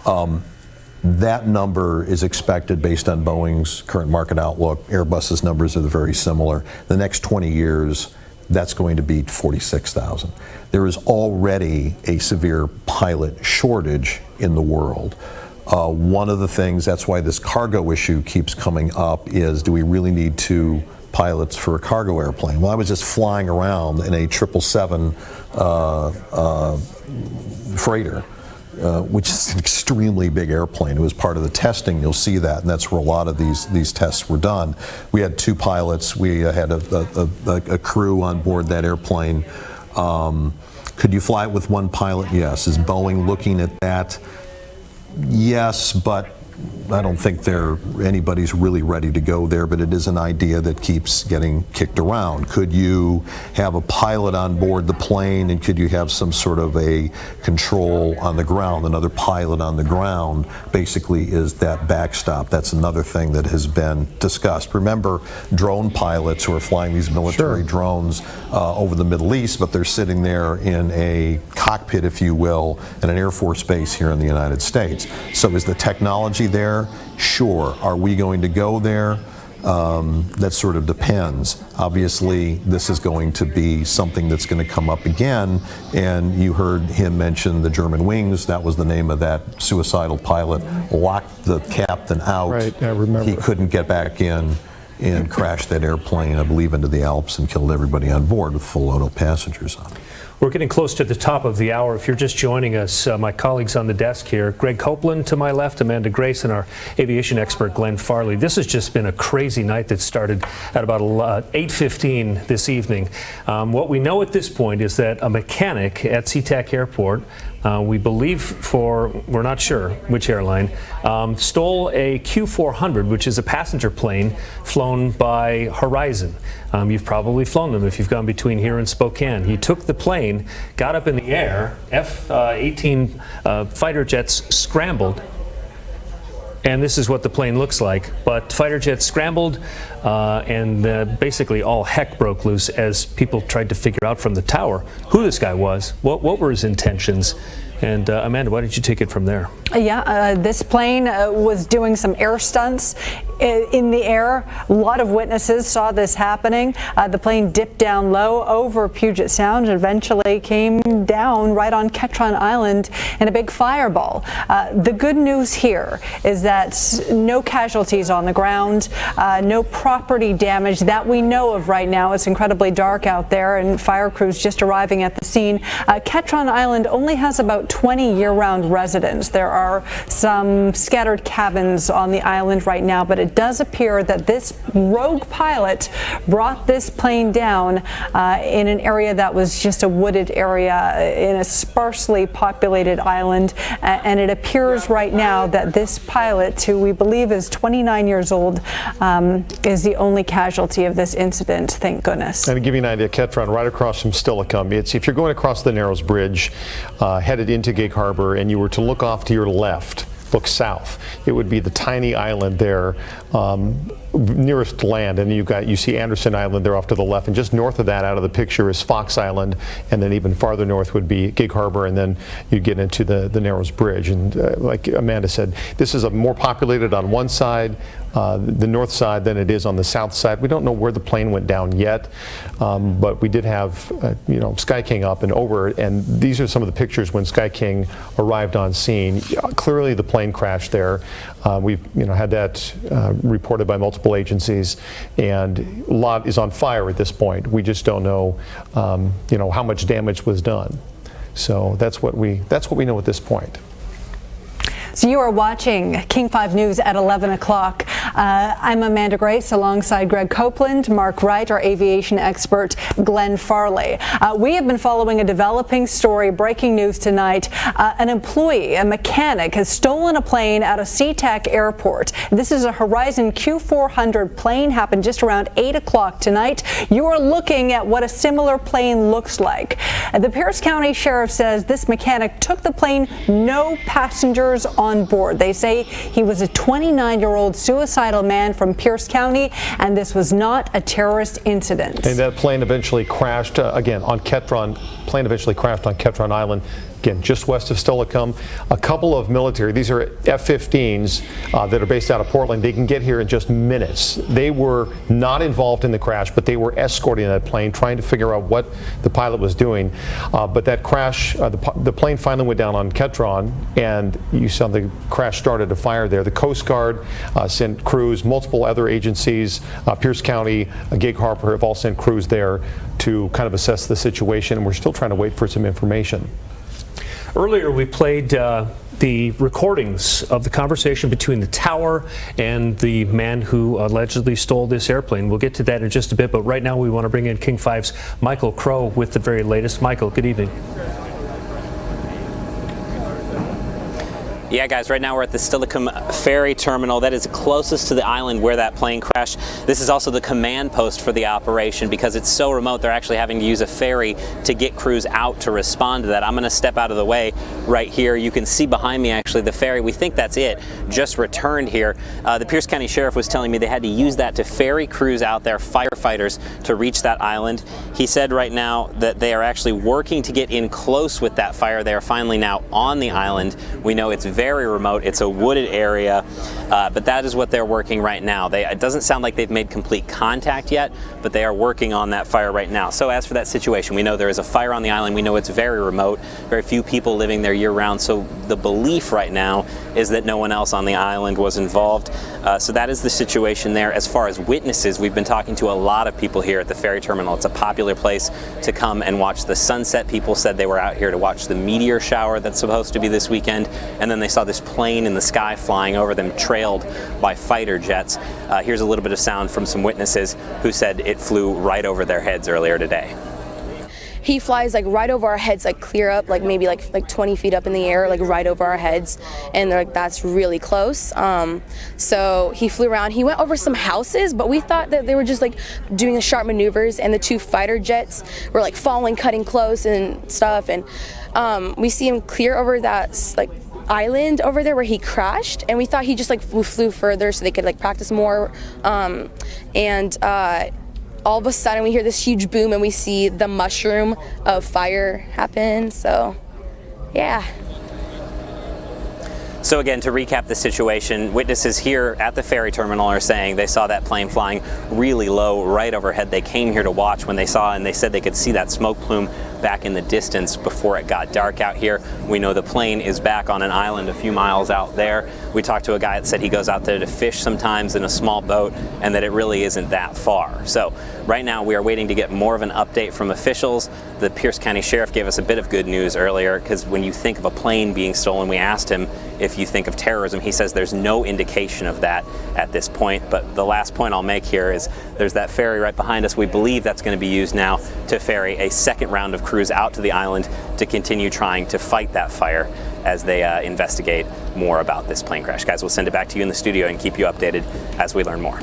That number is expected based on Boeing's current market outlook. Airbus's numbers are very similar. The next 20 years, that's going to beat 46,000. There is already a severe pilot shortage in the world. One of the things, that's why this cargo issue keeps coming up, is do we really need 2 pilots for a cargo airplane? Well, I was just flying around in a 777 freighter, which is an extremely big airplane. It was part of the testing, you'll see that, and that's where a lot of these tests were done. We had 2 pilots, we had a crew on board that airplane. Could you fly it with 1 pilot? Yes. Is Boeing looking at that? Yes, but I don't think anybody's really ready to go there, but it is an idea that keeps getting kicked around. Could you have a pilot on board the plane, and could you have some sort of a control on the ground, another pilot on the ground, basically is that backstop. That's another thing that has been discussed. Remember, drone pilots who are flying these military drones over the Middle East, but they're sitting there in a cockpit, if you will, in an Air Force base here in the United States. So is the technology there? Sure. Are we going to go there? That sort of depends. Obviously, this is going to be something that's going to come up again, and you heard him mention the German wings. That was the name of that suicidal pilot. Locked the captain out. Right, I remember. He couldn't get back in and crashed that airplane, I believe, into the Alps and killed everybody on board with full load of passengers on it. We're getting close to the top of the hour. If you're just joining us, my colleagues on the desk here, Greg Copeland to my left, Amanda Grace, and our aviation expert, Glenn Farley. This has just been a crazy night that started at about 8:15 this evening. What we know at this point is that a mechanic at Ctek Airport, we believe we're not sure which airline, stole a Q400, which is a passenger plane flown by Horizon. You've probably flown them if you've gone between here and Spokane. He took the plane, got up in the air, F-18 fighter jets scrambled, and this is what the plane looks like. But fighter jets scrambled, and basically all heck broke loose as people tried to figure out from the tower who this guy was, what were his intentions. And Amanda, why don't you take it from there? Yeah, this plane was doing some air stunts in the air. A lot of witnesses saw this happening. The plane dipped down low over Puget Sound and eventually came down right on Ketron Island in a big fireball. The good news here is that no casualties on the ground, no property damage that we know of right now. It's incredibly dark out there and fire crews just arriving at the scene. Ketron Island only has about 20 year-round residents. There are some scattered cabins on the island right now, but it it does appear that this rogue pilot brought this plane down in an area that was just a wooded area in a sparsely populated island, and it appears right now that this pilot, who we believe is 29 years old, is the only casualty of this incident, thank goodness. And to give you an idea, Ketron, right across from Silicone, if you're going across the Narrows Bridge, headed into Gig Harbor, and you were to look off to your left, look south, it would be the tiny island there nearest land, and you see Anderson Island there off to the left, and just north of that out of the picture is Fox Island, and then even farther north would be Gig Harbor, and then you get into the Narrows Bridge. And like Amanda said, this is more populated on one side, the north side, than it is on the south side. We don't know where the plane went down yet, but we did have Sky King up and over, and these are some of the pictures when Sky King arrived on scene. Clearly the plane crashed there. We've had that reported by multiple agencies, and a lot is on fire at this point. We just don't know how much damage was done. So that's what we know at this point. So you are watching King 5 News at 11 o'clock. I'm Amanda Grace alongside Greg Copeland, Mark Wright, our aviation expert, Glenn Farley. We have been following a developing story, breaking news tonight. An employee, a mechanic, has stolen a plane out of Ctek Airport. This is a Horizon Q400 plane, happened just around 8 o'clock tonight. You are looking at what a similar plane looks like. The Pierce County Sheriff says this mechanic took the plane, no passengers on board. They say he was a 29-year-old suicidal man from Pierce County, and this was not a terrorist incident. And that plane eventually crashed again on Ketron. Plane eventually crashed on Ketron Island. Again, just west of Silicone. A couple of military, these are F-15s that are based out of Portland. They can get here in just minutes. They were not involved in the crash, but they were escorting that plane, trying to figure out what the pilot was doing. But that crash, the plane finally went down on Ketron, and you saw the crash started a fire there. The Coast Guard sent crews, multiple other agencies, Pierce County, Gig Harbor have all sent crews there to kind of assess the situation, and we're still trying to wait for some information. Earlier we played the recordings of the conversation between the tower and the man who allegedly stole this airplane. We'll get to that in just a bit, but right now we want to bring in King 5's Michael Crow with the very latest. Michael, good evening. Yeah, guys, right now we're at the Silicone Ferry terminal. That is closest to the island where that plane crashed. This is also the command post for the operation. Because it's so remote, they're actually having to use a ferry to get crews out to respond to that. I'm going to step out of the way right here. You can see behind me, actually, the ferry. We think that's it, just returned here. The Pierce County Sheriff was telling me they had to use that to ferry crews out there, firefighters, to reach that island. He said right now that they are actually working to get in close with that fire. They are finally now on the island. We know it's very remote. It's a wooded area, but that is what they're working right now. It doesn't sound like they've made complete contact yet, but they are working on that fire right now. So as for that situation, we know there is a fire on the island. We know it's very remote, very few people living there year-round. So the belief right now is that no one else on the island was involved. So that is the situation there. As far as witnesses, we've been talking to a lot of people here at the ferry terminal. It's a popular place to come and watch the sunset. People said they were out here to watch the meteor shower that's supposed to be this weekend, and then they saw this plane in the sky flying over them, trailed by fighter jets. Here's a little bit of sound from some witnesses who said it flew right over their heads earlier today. He flies like right over our heads, like clear up, like maybe like 20 feet up in the air, like right over our heads, and they're like, that's really close. So he flew around. He went over some houses, but we thought that they were just like doing the sharp maneuvers, and the two fighter jets were like following, cutting close and stuff, and we see him clear over that like island over there where he crashed, and we thought he just like flew further so they could like practice more, and all of a sudden we hear this huge boom and we see the mushroom of fire happen. So yeah. So again, to recap the situation, witnesses here at the ferry terminal are saying they saw that plane flying really low right overhead. They came here to watch when they saw, and they said they could see that smoke plume back in the distance before it got dark out here. We know the plane is back on an island a few miles out there. We talked to a guy that said he goes out there to fish sometimes in a small boat, and that it really isn't that far. So right now we are waiting to get more of an update from officials. The Pierce County Sheriff gave us a bit of good news earlier, because when you think of a plane being stolen, we asked him if you think of terrorism. He says there's no indication of that at this point. But the last point I'll make here is there's that ferry right behind us. We believe that's going to be used now to ferry a second round of crews out to the island to continue trying to fight that fire as they investigate more about this plane crash. Guys, we'll send it back to you in the studio and keep you updated as we learn more.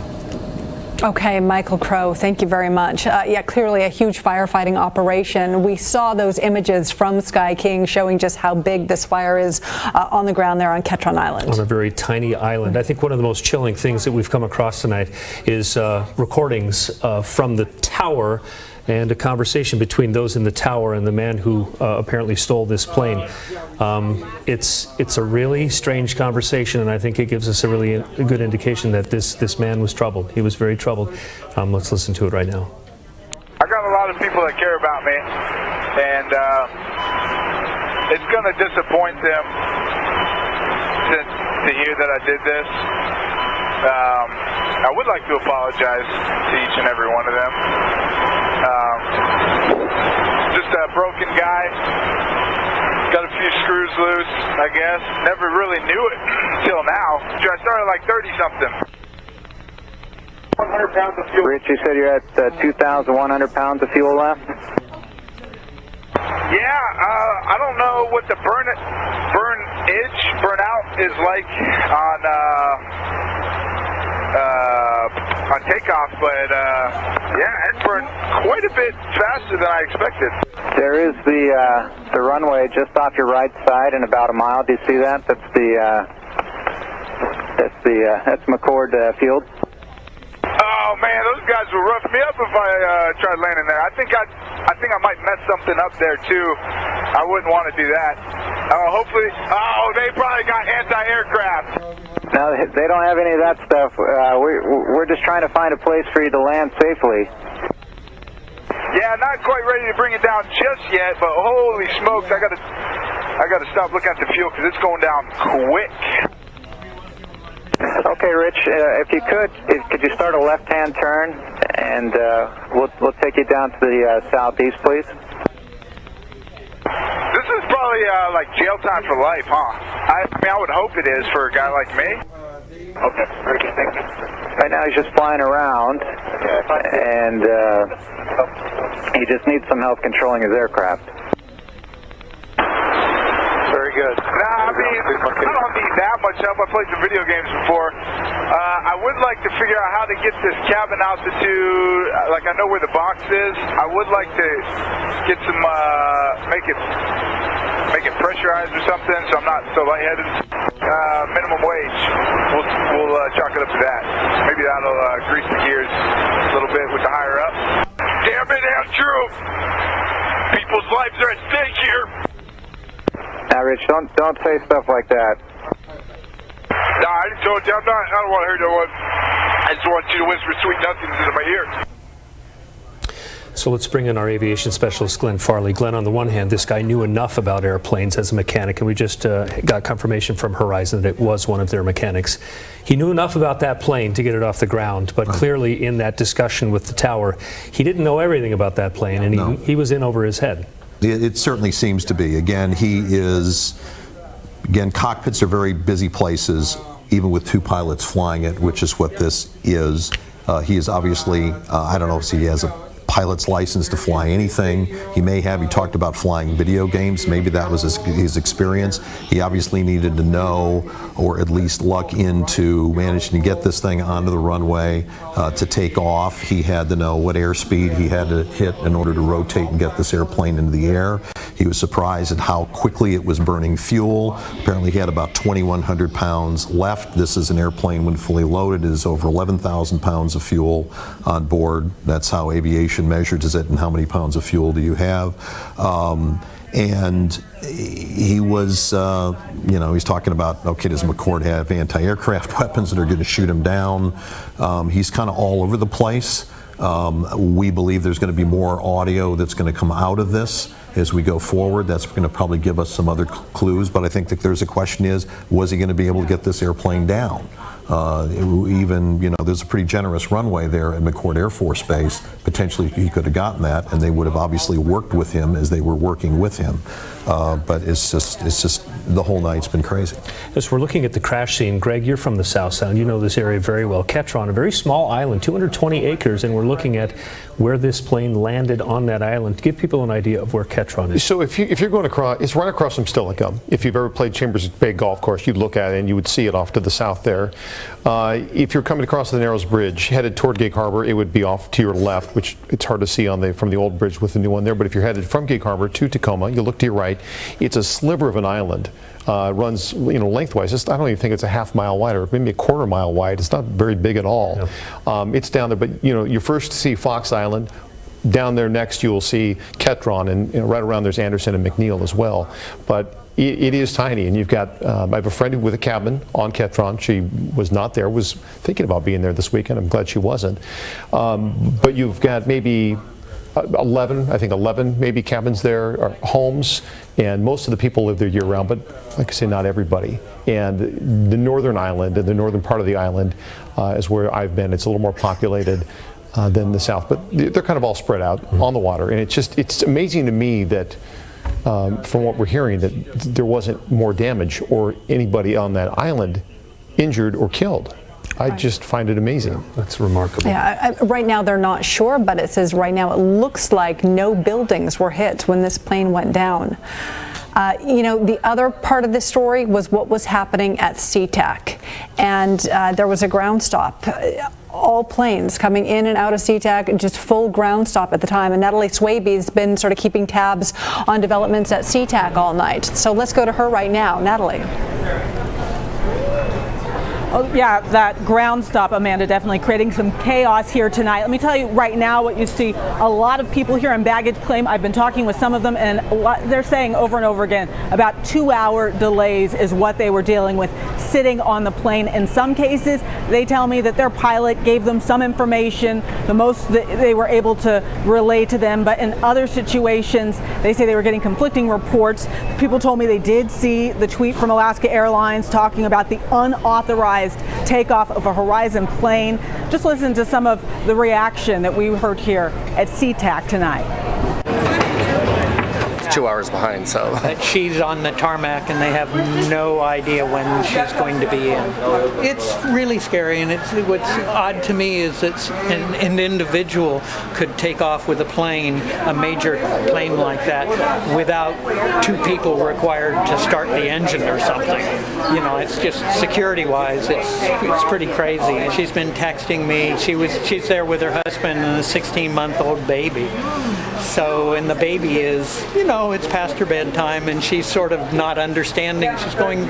Okay, Michael Crow, thank you very much. Yeah, clearly a huge firefighting operation. We saw those images from Sky King showing just how big this fire is on the ground there on Ketron Island. On a very tiny island. I think one of the most chilling things that we've come across tonight is recordings from the tower and a conversation between those in the tower and the man who apparently stole this plane. It's a really strange conversation, and I think it gives us a really good indication that this man was troubled. He was very troubled. Let's listen to it right now. I got a lot of people that care about me, and it's going to disappoint them to hear that I did this. I would like to apologize to each and every one of them. Just a broken guy, got a few screws loose, I guess. Never really knew it until now. I started like 30-something. 100 pounds of fuel. Rich, you said you're at 2,100 pounds of fuel left? Yeah, I don't know what the burnout is like on takeoff, but yeah, it burned quite a bit faster than I expected. There is the runway just off your right side in about a mile. Do you see that? That's McCord Field. Oh man, those guys will rough me up if I tried landing there. I think I might mess something up there too. I wouldn't want to do that. Hopefully, they probably got anti-aircraft. No, they don't have any of that stuff. We're just trying to find a place for you to land safely. Yeah, not quite ready to bring it down just yet, but holy smokes, I gotta stop looking at the fuel because it's going down quick. Okay, Rich, if you could you start a left-hand turn, and we'll take you down to the southeast, please. This is probably like jail time for life, huh? I mean, I would hope it is for a guy like me. Okay, very good, thank you. Right now he's just flying around, and he just needs some help controlling his aircraft. Very good. Nah, I mean, I don't need that much help. I played some video games before. I would like to figure out how to get this cabin altitude. Like, I know where the box is. I would like to get some, make it pressurized or something, so I'm not so lightheaded. Minimum wage. We'll chalk it up to that. Maybe that'll grease the gears a little bit with the higher up. Damn it, Andrew! People's lives are at stake here. Now, Rich, don't say stuff like that. Nah, I just told you I don't want to hear no one. I just want you to whisper sweet nothings into my ear. So let's bring in our aviation specialist, Glenn Farley. Glenn, on the one hand, this guy knew enough about airplanes as a mechanic, and we just got confirmation from Horizon that it was one of their mechanics. He knew enough about that plane to get it off the ground, but clearly in that discussion with the tower, he didn't know everything about that plane, and he was in over his head. It certainly seems to be. Again, cockpits are very busy places, even with two pilots flying it, which is what this is. He is obviously, I don't know if he has a pilot's license to fly anything. He may have. He talked about flying video games. Maybe that was his experience. He obviously needed to know, or at least luck into managing to get this thing onto the runway to take off. He had to know what airspeed he had to hit in order to rotate and get this airplane into the air. He was surprised at how quickly it was burning fuel. Apparently he had about 2,100 pounds left. This is an airplane when fully loaded. It is over 11,000 pounds of fuel on board. That's how aviation measures it, and how many pounds of fuel do you have. And he was, he's talking about, okay, does McCord have anti-aircraft weapons that are going to shoot him down? He's kind of all over the place. We believe there's going to be more audio that's going to come out of this. as we go forward. That's going to probably give us some other clues, but I think that there's a question is, was he going to be able to get this airplane down? Even, there's a pretty generous runway there at McCord Air Force Base. Potentially he could have gotten that, and they would have obviously worked with him as they were working with him. But it's just the whole night's been crazy. As we're looking at the crash scene, Greg, you're from the South Sound. You know this area very well. Ketron, a very small island, 220 acres, and we're looking at where this plane landed on that island. To give people an idea of where Ketron is. So if you're going across, it's right across from Silicone. If you've ever played Chambers Bay Golf Course, you'd look at it and you would see it off to the south there. If you're coming across the Narrows Bridge, headed toward Gig Harbor, it would be off to your left, which it's hard to see from the old bridge with the new one there. But if you're headed from Gig Harbor to Tacoma, you look to your right. It's a sliver of an island. Runs lengthwise. I don't even think it's a half-mile wide, or maybe a quarter-mile wide. It's not very big at all. No. It's down there, but you first see Fox Island. Down there next you will see Ketron, and right around there's Anderson and McNeil as well. But it is tiny, and you've got, I have a friend with a cabin on Ketron. She was not there, was thinking about being there this weekend. I'm glad she wasn't. But you've got maybe 11 maybe cabins there, or homes, and most of the people live there year-round, but like I say, not everybody. And the northern island, and the northern part of the island is where I've been. It's a little more populated than the south, but they're kind of all spread out on the water. And it's amazing to me that from what we're hearing, that there wasn't more damage or anybody on that island injured or killed. I just find it amazing. That's remarkable. Yeah, right now they're not sure, but it says right now it looks like no buildings were hit when this plane went down. The other part of the story was what was happening at Ctek, and there was a ground stop. All planes coming in and out of Ctek, just full ground stop at the time. And Natalie Swaby's been sort of keeping tabs on developments at Ctek all night. So let's go to her right now. Natalie. Oh, yeah, that ground stop, Amanda, definitely creating some chaos here tonight. Let me tell you right now what you see. A lot of people here on baggage claim. I've been talking with some of them, and they're saying over and over again about 2-hour delays is what they were dealing with sitting on the plane. In some cases, they tell me that their pilot gave them some information, the most that they were able to relay to them. But in other situations, they say they were getting conflicting reports. People told me they did see the tweet from Alaska Airlines talking about the unauthorized takeoff of a Horizon plane. Just listen to some of the reaction that we heard here at Ctek tonight. 2 hours behind, so. That she's on the tarmac and they have no idea when she's going to be in. It's really scary, and what's odd to me is that an individual could take off with a plane, a major plane like that, without 2 people required to start the engine or something. It's just security-wise, it's pretty crazy. She's been texting me. She's there with her husband and a 16-month-old baby. So, and the baby is, it's past her bedtime, and she's sort of not understanding. She's going,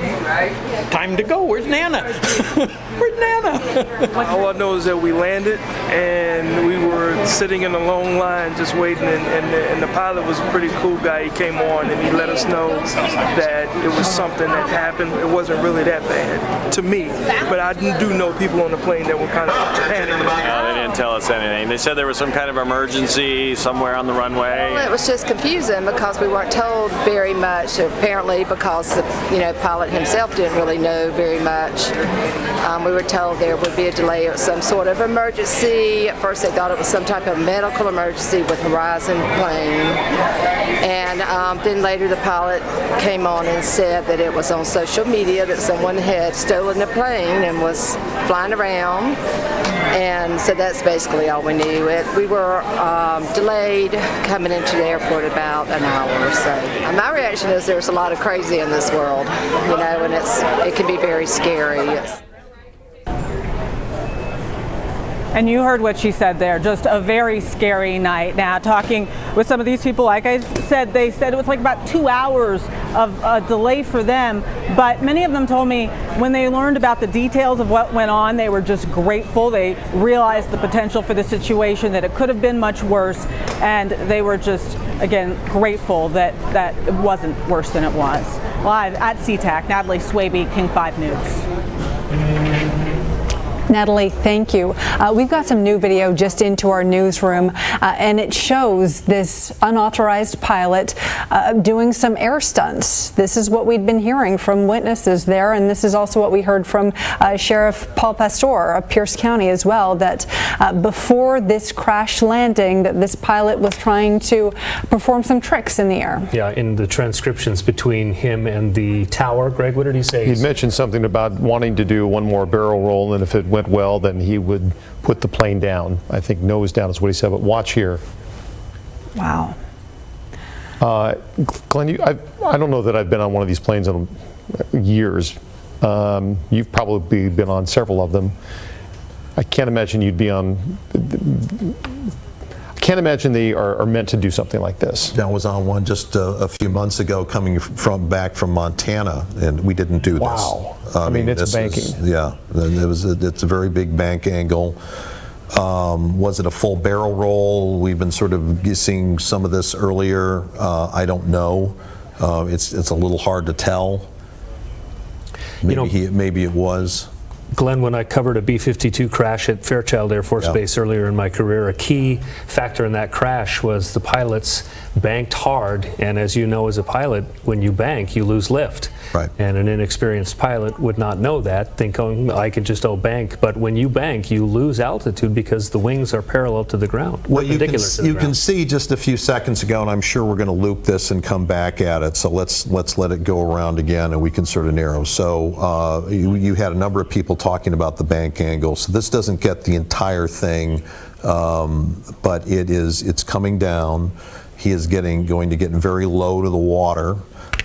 time to go. Where's Nana? Where's Nana? All I know is that we landed, and we were sitting in a long line just waiting, and the pilot was a pretty cool guy. He came on, and he let us know that it was something that happened. It wasn't really that bad to me, but I do know people on the plane that were kind of panicking. No, they didn't tell us anything. They said there was some kind of emergency somewhere on the runway. Well, it was just confusing because we weren't told very much, apparently, because the pilot himself didn't really know very much. We were told there would be a delay or some sort of emergency. At first they thought it was some type of medical emergency with Horizon plane. And then later the pilot came on and said that it was on social media that someone had stolen the plane and was flying around. And so that's basically all we knew. We were delayed coming into the airport about an hour or so. And my reaction is there's a lot of crazy in this world, and it can be very scary. And you heard what she said there, just a very scary night. Now, talking with some of these people, like I said, they said it was like about 2 hours of a delay for them. But many of them told me when they learned about the details of what went on, they were just grateful. They realized the potential for the situation, that it could have been much worse. And they were just, again, grateful that it wasn't worse than it was. Live at Ctek, Natalie Swaby, King 5 News. Natalie, thank you. We've got some new video just into our newsroom, and it shows this unauthorized pilot doing some air stunts. This is what we'd been hearing from witnesses there, and this is also what we heard from Sheriff Paul Pastor of Pierce County as well, that before this crash landing, that this pilot was trying to perform some tricks in the air. Yeah, in the transcriptions between him and the tower, Greg, what did he say? He mentioned something about wanting to do one more barrel roll, and if it went well, then he would put the plane down. I think nose down is what he said, but watch here. Wow. Glenn, I don't know that I've been on one of these planes in years. You've probably been on several of them. I can't imagine you'd be on. I can't imagine they are meant to do something like this. I was on one just a few months ago, coming back from Montana, and we didn't do this. Wow. I mean, it's banking. It's a very big bank angle. Was it a full barrel roll? We've been sort of seeing some of this earlier. I don't know. It's a little hard to tell. Maybe it was. Glenn, when I covered a B-52 crash at Fairchild Air Force Base earlier in my career, a key factor in that crash was the pilots banked hard, and as you know as a pilot, when you bank, you lose lift. Right. And an inexperienced pilot would not know that, thinking I can just bank, but when you bank, you lose altitude because the wings are parallel to the ground. Well, you can see just a few seconds ago, and I'm sure we're going to loop this and come back at it, so let's let it go around again and we can sort of narrow. So you had a number of people talking about the bank angle, so this doesn't get the entire thing, but it's coming down. He is going to get very low to the water.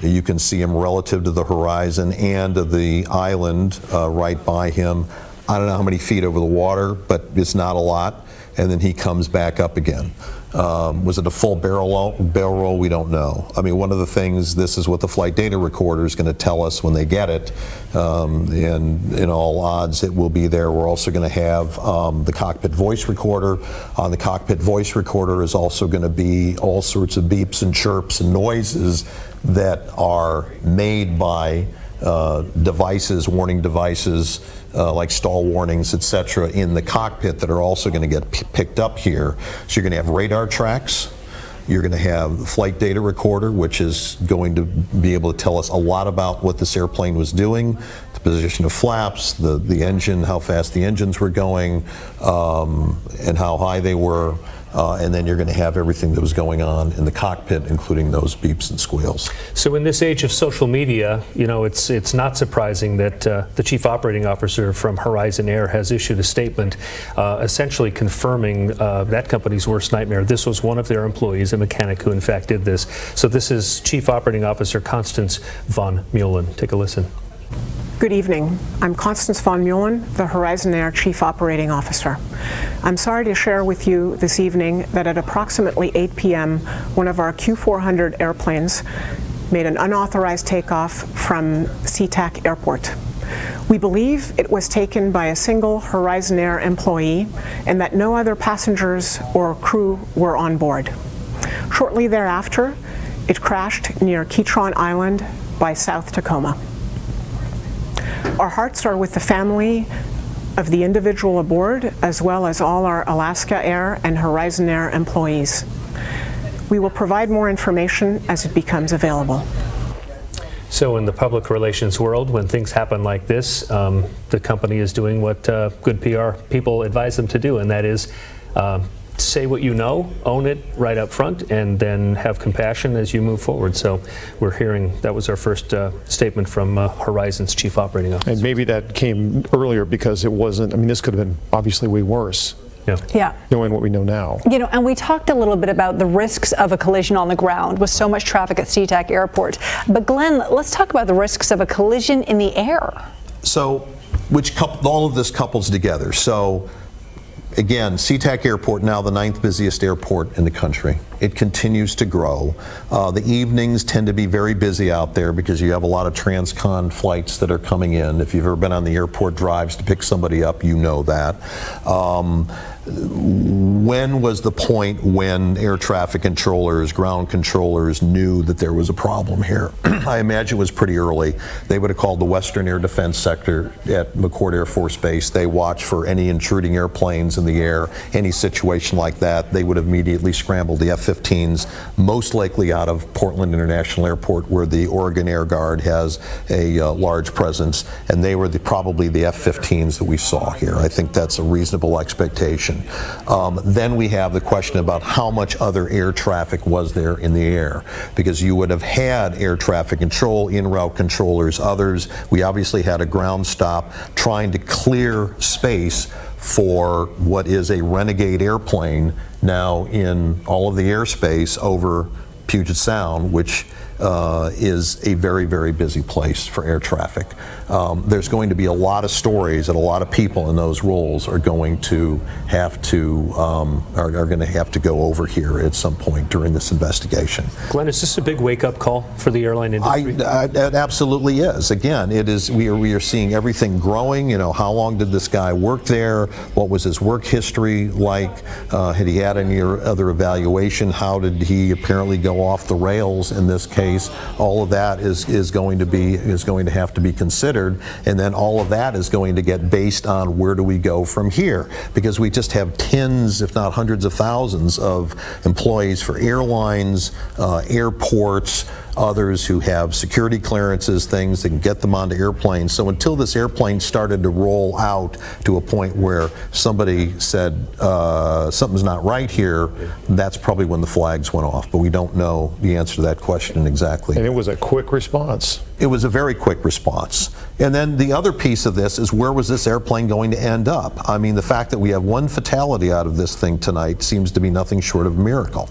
You can see him relative to the horizon and to the island right by him. I don't know how many feet over the water, but it's not a lot. And then he comes back up again. Was it a full barrel roll? We don't know. I mean, one of the things, this is what the flight data recorder is going to tell us when they get it. And in all odds, it will be there. We're also going to have the cockpit voice recorder. On the cockpit voice recorder is also going to be all sorts of beeps and chirps and noises that are made by devices, warning devices, like stall warnings, etc., in the cockpit that are also going to get picked up here. So you're going to have radar tracks. You're going to have the flight data recorder, which is going to be able to tell us a lot about what this airplane was doing, the position of flaps, the engine, how fast the engines were going, and how high they were. And then you're going to have everything that was going on in the cockpit, including those beeps and squeals. So in this age of social media, it's not surprising that the chief operating officer from Horizon Air has issued a statement essentially confirming that company's worst nightmare. This was one of their employees, a mechanic, who in fact did this. So this is Chief Operating Officer Constance von Muehlen. Take a listen. Good evening. I'm Constance von Muehlen, the Horizon Air Chief Operating Officer. I'm sorry to share with you this evening that at approximately 8 p.m., one of our Q400 airplanes made an unauthorized takeoff from Ctek Airport. We believe it was taken by a single Horizon Air employee and that no other passengers or crew were on board. Shortly thereafter, it crashed near Ketron Island by South Tacoma. Our hearts are with the family of the individual aboard, as well as all our Alaska Air and Horizon Air employees. We will provide more information as it becomes available. So in the public relations world, when things happen like this, the company is doing what good PR people advise them to do, and that is say what you know, own it right up front, and then have compassion as you move forward. So we're hearing that was our first statement from Horizon's Chief Operating Officer. And maybe that came earlier because it wasn't, I mean, this could have been obviously way worse. Yeah. Knowing what we know now. And we talked a little bit about the risks of a collision on the ground with so much traffic at Ctek Airport. But Glenn, let's talk about the risks of a collision in the air. So, all of this couples together. So, again, Ctek Airport, now the 9th busiest airport in the country. It continues to grow. The evenings tend to be very busy out there because you have a lot of transcon flights that are coming in. If you've ever been on the airport drives to pick somebody up, you know that. When was the point when air traffic controllers, ground controllers knew that there was a problem here? I imagine it was pretty early. They would have called the Western Air Defense Sector at McChord Air Force Base. They watch for any intruding airplanes in the air, any situation like that. They would have immediately scrambled the F-15s, most likely out of Portland International Airport, where the Oregon Air Guard has a large presence, and they were probably the F-15s that we saw here. I think that's a reasonable expectation. Then we have the question about how much other air traffic was there in the air, because you would have had air traffic control, en-route controllers, others. We obviously had a ground stop trying to clear space for what is a renegade airplane now in all of the airspace over Puget Sound, which is a very, very busy place for air traffic. There's going to be a lot of stories, and a lot of people in those roles are going to have to go over here at some point during this investigation. Glenn, is this a big wake-up call for the airline industry? It absolutely is. Again, it is. We are seeing everything growing. You know, how long did this guy work there? What was his work history like? Had he had any other evaluation? How did he apparently go off the rails in this case? All of that is going to have to be considered, and then all of that is going to get based on where do we go from here, because we just have tens, if not hundreds of thousands of employees for airlines, airports, others who have security clearances, things that can get them onto airplanes. So until this airplane started to roll out to a point where somebody said something's not right here, that's probably when the flags went off. But we don't know the answer to that question exactly. And it was a quick response. It was a very quick response. And then the other piece of this is, where was this airplane going to end up? I mean, the fact that we have one fatality out of this thing tonight seems to be nothing short of a miracle.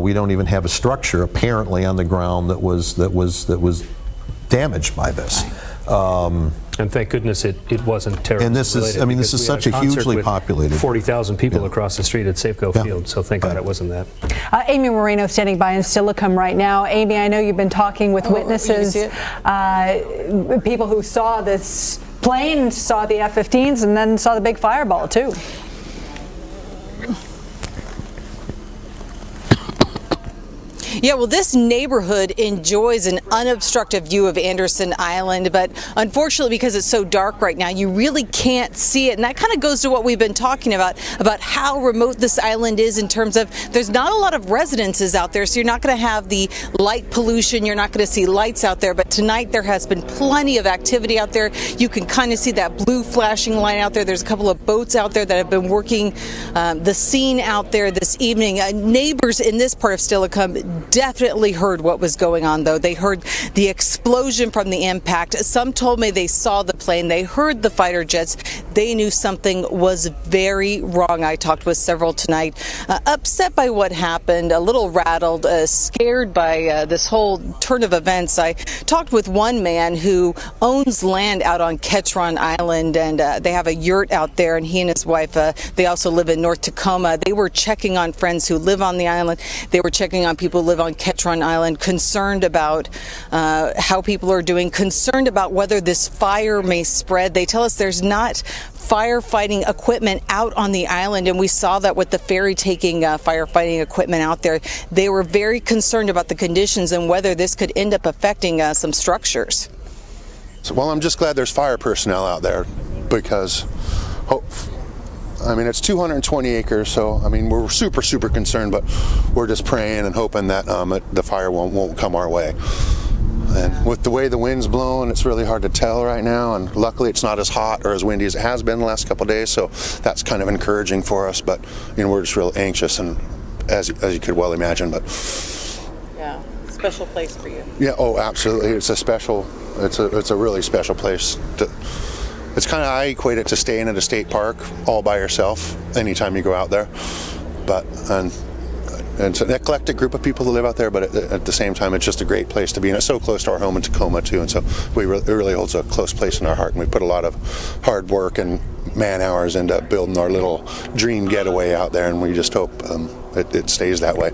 We don't even have a structure apparently on the ground that was damaged by this. And thank goodness it wasn't terrorist And this is, I mean, this is such a hugely populated. 40,000 people across the street at Safeco Field, so thank God it wasn't that. Amy Moreno standing by in Silicone right now. Amy, I know you've been talking with witnesses, people who saw this plane, saw the F-15s, and then saw the big fireball too. Yeah, well, this neighborhood enjoys an unobstructed view of Anderson Island, but unfortunately, because it's so dark right now, you really can't see it. And that kind of goes to what we've been talking about how remote this island is in terms of there's not a lot of residences out there, so you're not going to have the light pollution, you're not going to see lights out there. But tonight there has been plenty of activity out there. You can kind of see that blue flashing light out there. There's a couple of boats out there that have been working the scene out there this evening. Neighbors in this part of Silicone definitely heard what was going on, though. They heard the explosion from the impact. Some told me they saw the plane. They heard the fighter jets. They knew something was very wrong. I talked with several tonight, upset by what happened, a little rattled, scared by this whole turn of events. I talked with one man who owns land out on Ketron Island, and they have a yurt out there, and he and his wife, they also live in North Tacoma. They were checking on friends who live on the island. They were checking on people who live on Ketron Island, concerned about how people are doing, concerned about whether this fire may spread. They tell us there's not firefighting equipment out on the island, and we saw that with the ferry taking firefighting equipment out there. They were very concerned about the conditions and whether this could end up affecting some structures. Well, I'm just glad there's fire personnel out there, because I mean, it's 220 acres, so I mean, we're super concerned, but we're just praying and hoping that the fire won't come our way. And with the way the wind's blowing, it's really hard to tell right now, and luckily it's not as hot or as windy as it has been the last couple of days, so that's kind of encouraging for us. But you know, we're just real anxious, and as you could well imagine. But yeah, special place for you. Yeah, oh, absolutely. It's a really special place. It's kind of, I equate it to staying at a state park all by yourself anytime you go out there. But it's an eclectic group of people who live out there, but at the same time, it's just a great place to be. And it's so close to our home in Tacoma, too. And so it really holds a close place in our heart. And we put a lot of hard work and man hours into building our little dream getaway out there. And we just hope it stays that way.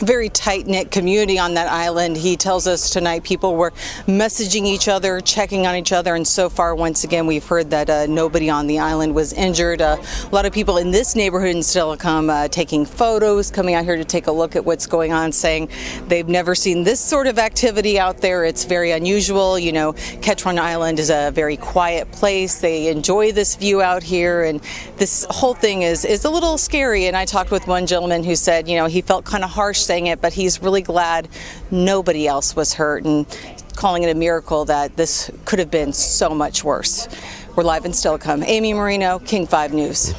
Very tight-knit community on that island. He tells us tonight people were messaging each other, checking on each other, and so far, once again, we've heard that nobody on the island was injured. A lot of people in this neighborhood in Silicone taking photos, coming out here to take a look at what's going on, saying they've never seen this sort of activity out there. It's very unusual. You know, Ketron Island is a very quiet place. They enjoy this view out here, and this whole thing is a little scary. And I talked with one gentleman who said, you know, he felt kind of harsh saying it, but he's really glad nobody else was hurt and calling it a miracle that this could have been so much worse. We're live in Silicone. Amy Marino, King 5 News.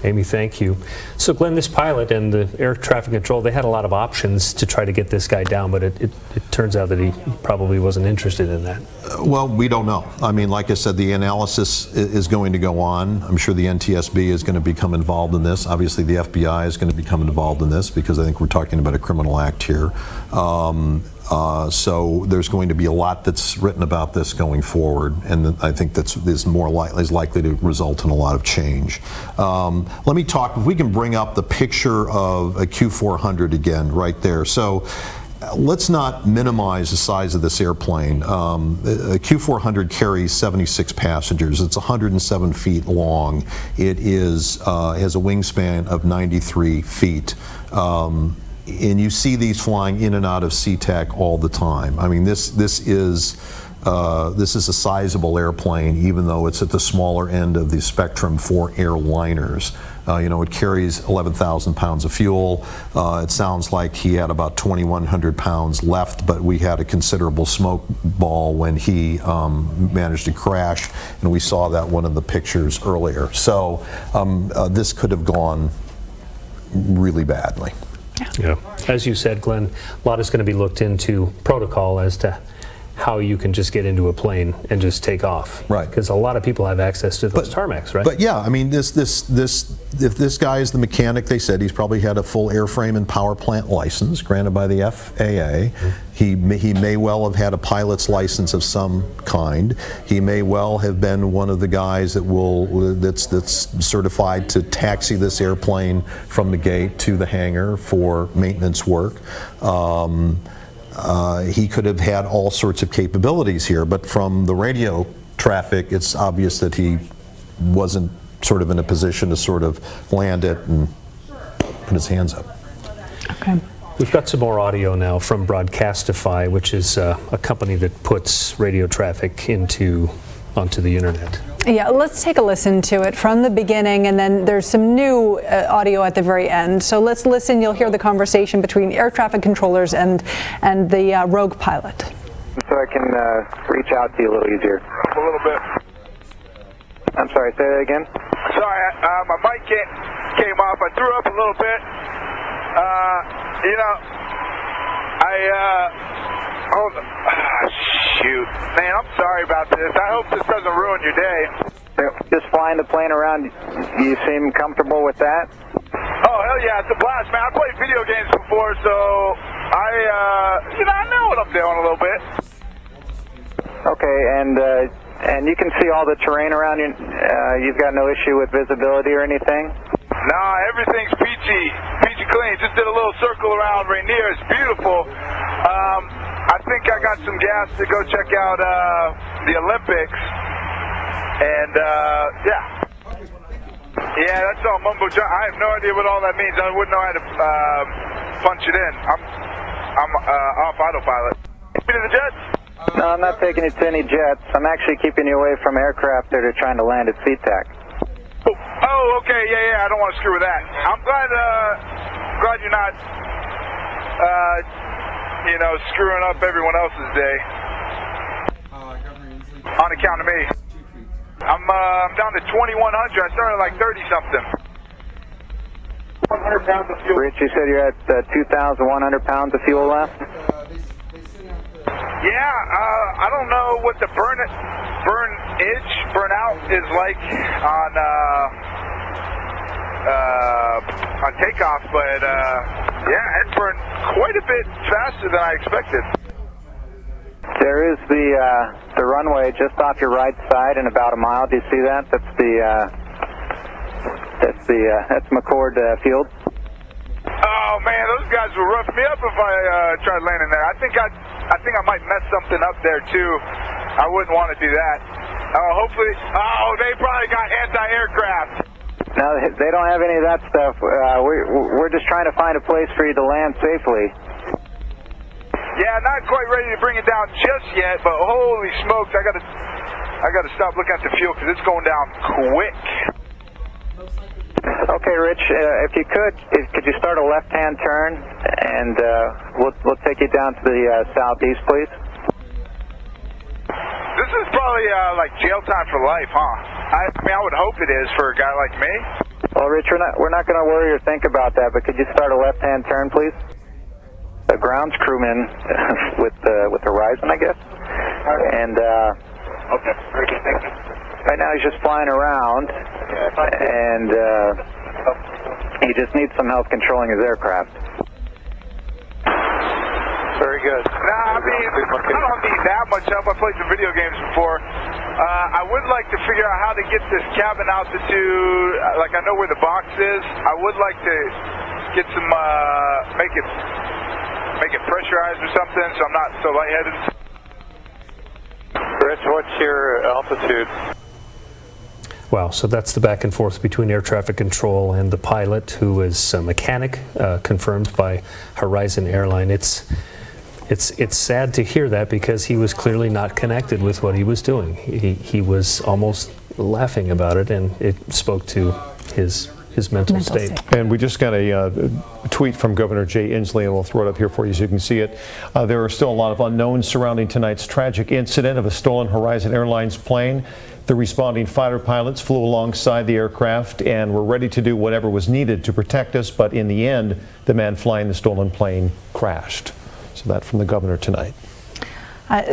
Amy, thank you. So, Glenn, this pilot and the air traffic control, they had a lot of options to try to get this guy down, but it turns out that he probably wasn't interested in that. Well, we don't know. I mean, like I said, the analysis is going to go on. I'm sure the NTSB is going to become involved in this. Obviously, the FBI is going to become involved in this because I think we're talking about a criminal act here. So there's going to be a lot that's written about this going forward, and I think that's is likely to result in a lot of change. Let me talk, if we can bring up the picture of a Q400 again right there. So let's not minimize the size of this airplane. A Q400 carries 76 passengers. It's 107 feet long. It has a wingspan of 93 feet. And you see these flying in and out of Ctek all the time. I mean, this is a sizable airplane, even though it's at the smaller end of the spectrum for airliners. You know, it carries 11,000 pounds of fuel. It sounds like he had about 2,100 pounds left, but we had a considerable smoke ball when he managed to crash, and we saw that one of the pictures earlier. So this could have gone really badly. Yeah. As you said, Glenn, a lot is going to be looked into protocol as to how you can just get into a plane and just take off. Right. Because a lot of people have access to those tarmacs, right? But yeah, I mean, if this guy is the mechanic, they said he's probably had a full airframe and power plant license granted by the FAA. He may well have had a pilot's license of some kind. He may well have been one of the guys that's certified to taxi this airplane from the gate to the hangar for maintenance work. He could have had all sorts of capabilities here, but from the radio traffic, it's obvious that he wasn't sort of in a position to sort of land it and put his hands up. Okay. We've got some more audio now from Broadcastify, which is a company that puts radio traffic onto the internet. Yeah, let's take a listen to it from the beginning, and then there's some new audio at the very end. So let's listen. You'll hear the conversation between air traffic controllers and the rogue pilot. So I can reach out to you a little easier. A little bit. I'm sorry, say that again? Sorry, my mic came off. I threw up a little bit. Shoot. Man, I'm sorry about this. I hope this doesn't ruin your day. Just flying the plane around, you seem comfortable with that? Oh, hell yeah, it's a blast, man. I played video games before, so I know what I'm doing a little bit. Okay, and you can see all the terrain around you. You've got no issue with visibility or anything? Nah, everything's peachy clean. Just did a little circle around Rainier. It's beautiful. I think I got some gas to go check out the Olympics. And, yeah, that's all mumbo jumbo. I have no idea what all that means. I wouldn't know how to punch it in. I'm off autopilot. Take me to the jets? No, I'm not taking you to any jets. I'm actually keeping you away from aircraft that are trying to land at Ctek. Oh, okay, yeah, I don't want to screw with that. I'm glad you're not, screwing up everyone else's day. On account of me. I'm down to 2,100. I started like 30-something. 100 pounds of fuel. Rich, you said you're at 2,100 pounds of fuel left? Yeah, I don't know what the burnout is like on on takeoff, but yeah, it burned quite a bit faster than I expected. There is the runway just off your right side in about a mile. Do you see that? That's McCord Field. Oh man, those guys will rough me up if I tried landing there. I think I might mess something up there too. I wouldn't want to do that. Hopefully, they probably got anti-aircraft. No, they don't have any of that stuff. We're just trying to find a place for you to land safely. Yeah, not quite ready to bring it down just yet, but holy smokes, I gotta stop looking at the fuel because it's going down quick. Okay, Rich, if you could you start a left-hand turn, and we'll take you down to the southeast, please. This is probably like jail time for life, huh? I mean, I would hope it is for a guy like me. Well, Rich, we're not going to worry or think about that, but could you start a left-hand turn, please? A grounds crewman with Horizon, I guess. And okay, very good, thank you. Right now he's just flying around, and he just needs some help controlling his aircraft. Very good. Nah, I mean, I don't need that much help. I played some video games before. I would like to figure out how to get this cabin altitude. Like, I know where the box is. I would like to get some, make it pressurized or something so I'm not so lightheaded. Rich, what's your altitude? Wow, so that's the back and forth between air traffic control and the pilot, who is a mechanic, confirmed by Horizon Airline. It's sad to hear that because he was clearly not connected with what he was doing. He was almost laughing about it, and it spoke to his mental state. And we just got a tweet from Governor Jay Inslee, and we'll throw it up here for you so you can see it. There are still a lot of unknowns surrounding tonight's tragic incident of a stolen Horizon Airlines plane. The responding fighter pilots flew alongside the aircraft and were ready to do whatever was needed to protect us, but in the end, the man flying the stolen plane crashed. So that from the governor tonight.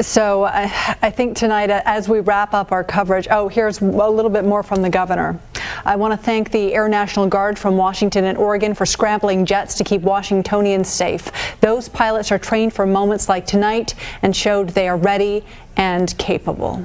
So I think tonight, as we wrap up our coverage, here's a little bit more from the governor. I want to thank the Air National Guard from Washington and Oregon for scrambling jets to keep Washingtonians safe. Those pilots are trained for moments like tonight and showed they are ready and capable.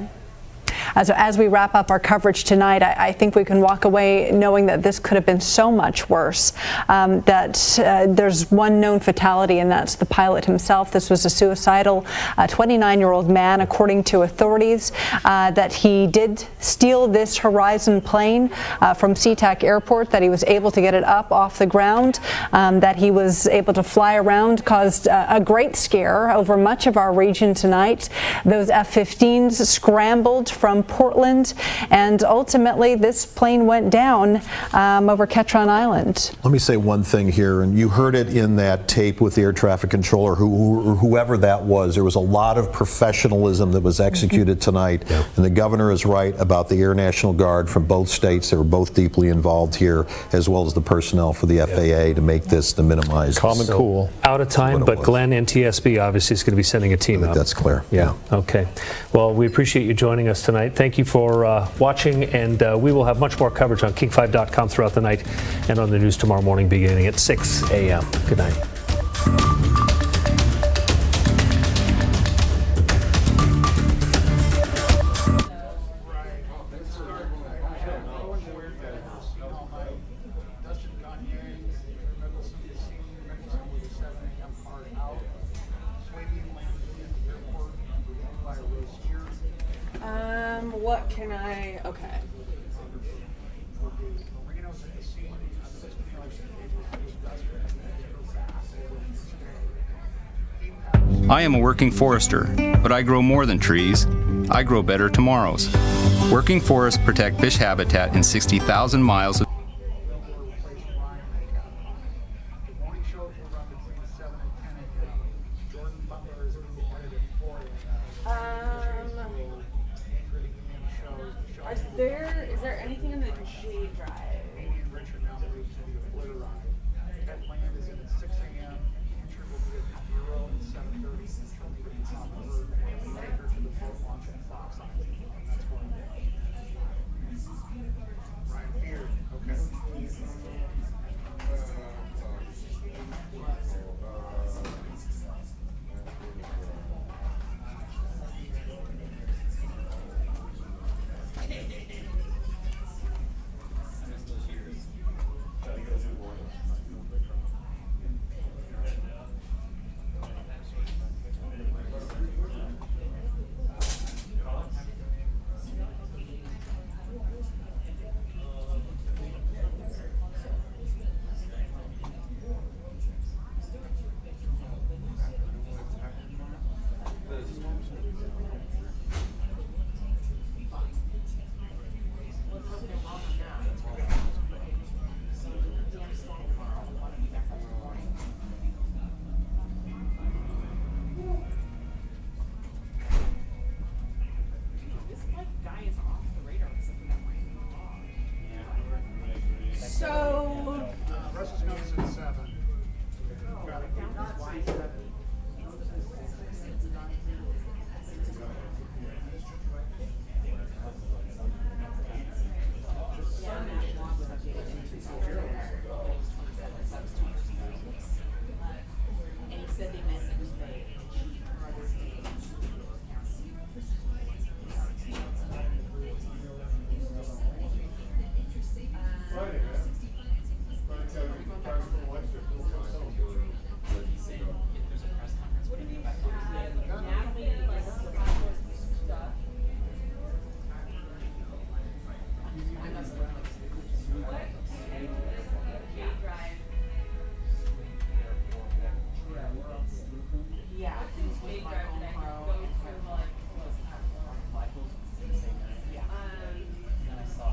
As we wrap up our coverage tonight, I think we can walk away knowing that this could have been so much worse. There's one known fatality, and that's the pilot himself. This was a suicidal 29-year-old man, according to authorities, that he did steal this Horizon plane from Ctek Airport, that he was able to get it up off the ground, that he was able to fly around, caused a great scare over much of our region tonight. Those F-15s scrambled from Portland, and ultimately this plane went down over Ketron Island. Let me say one thing here, and you heard it in that tape with the air traffic controller, whoever that was. There was a lot of professionalism that was executed tonight, and the governor is right about the Air National Guard from both states. They were both deeply involved here, as well as the personnel for the FAA to make this to minimize. Calm and cool. Out of time, but Glenn, NTSB obviously is going to be sending a team out. That's clear. Yeah. Okay. Well, we appreciate you joining us tonight. Thank you for watching, and we will have much more coverage on king5.com throughout the night and on the news tomorrow morning beginning at 6 a.m. Good night. What can I, okay. I am a working forester, but I grow more than trees. I grow better tomorrows. Working forests protect fish habitat in 60,000 miles of Is there anything in the G drive?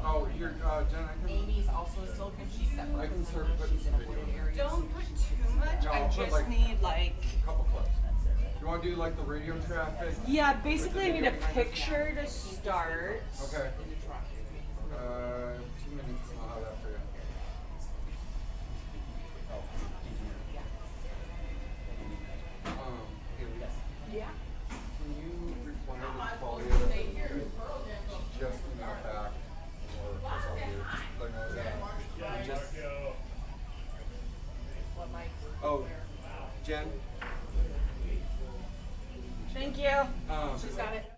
Oh, you're, Jen, I can... Amy's also a Silicone. She's separate. I can start putting some video. Don't put too much. No, I just like need like... a couple clips. You want to do like the radio traffic? Yeah, basically I need a picture to start. Okay. 2 minutes and I'll have that for you. Yeah. Can you reply to the quality of it? Just email back or press on here. Just let me know that. Just... Oh, Jen? Thank you. She's got it.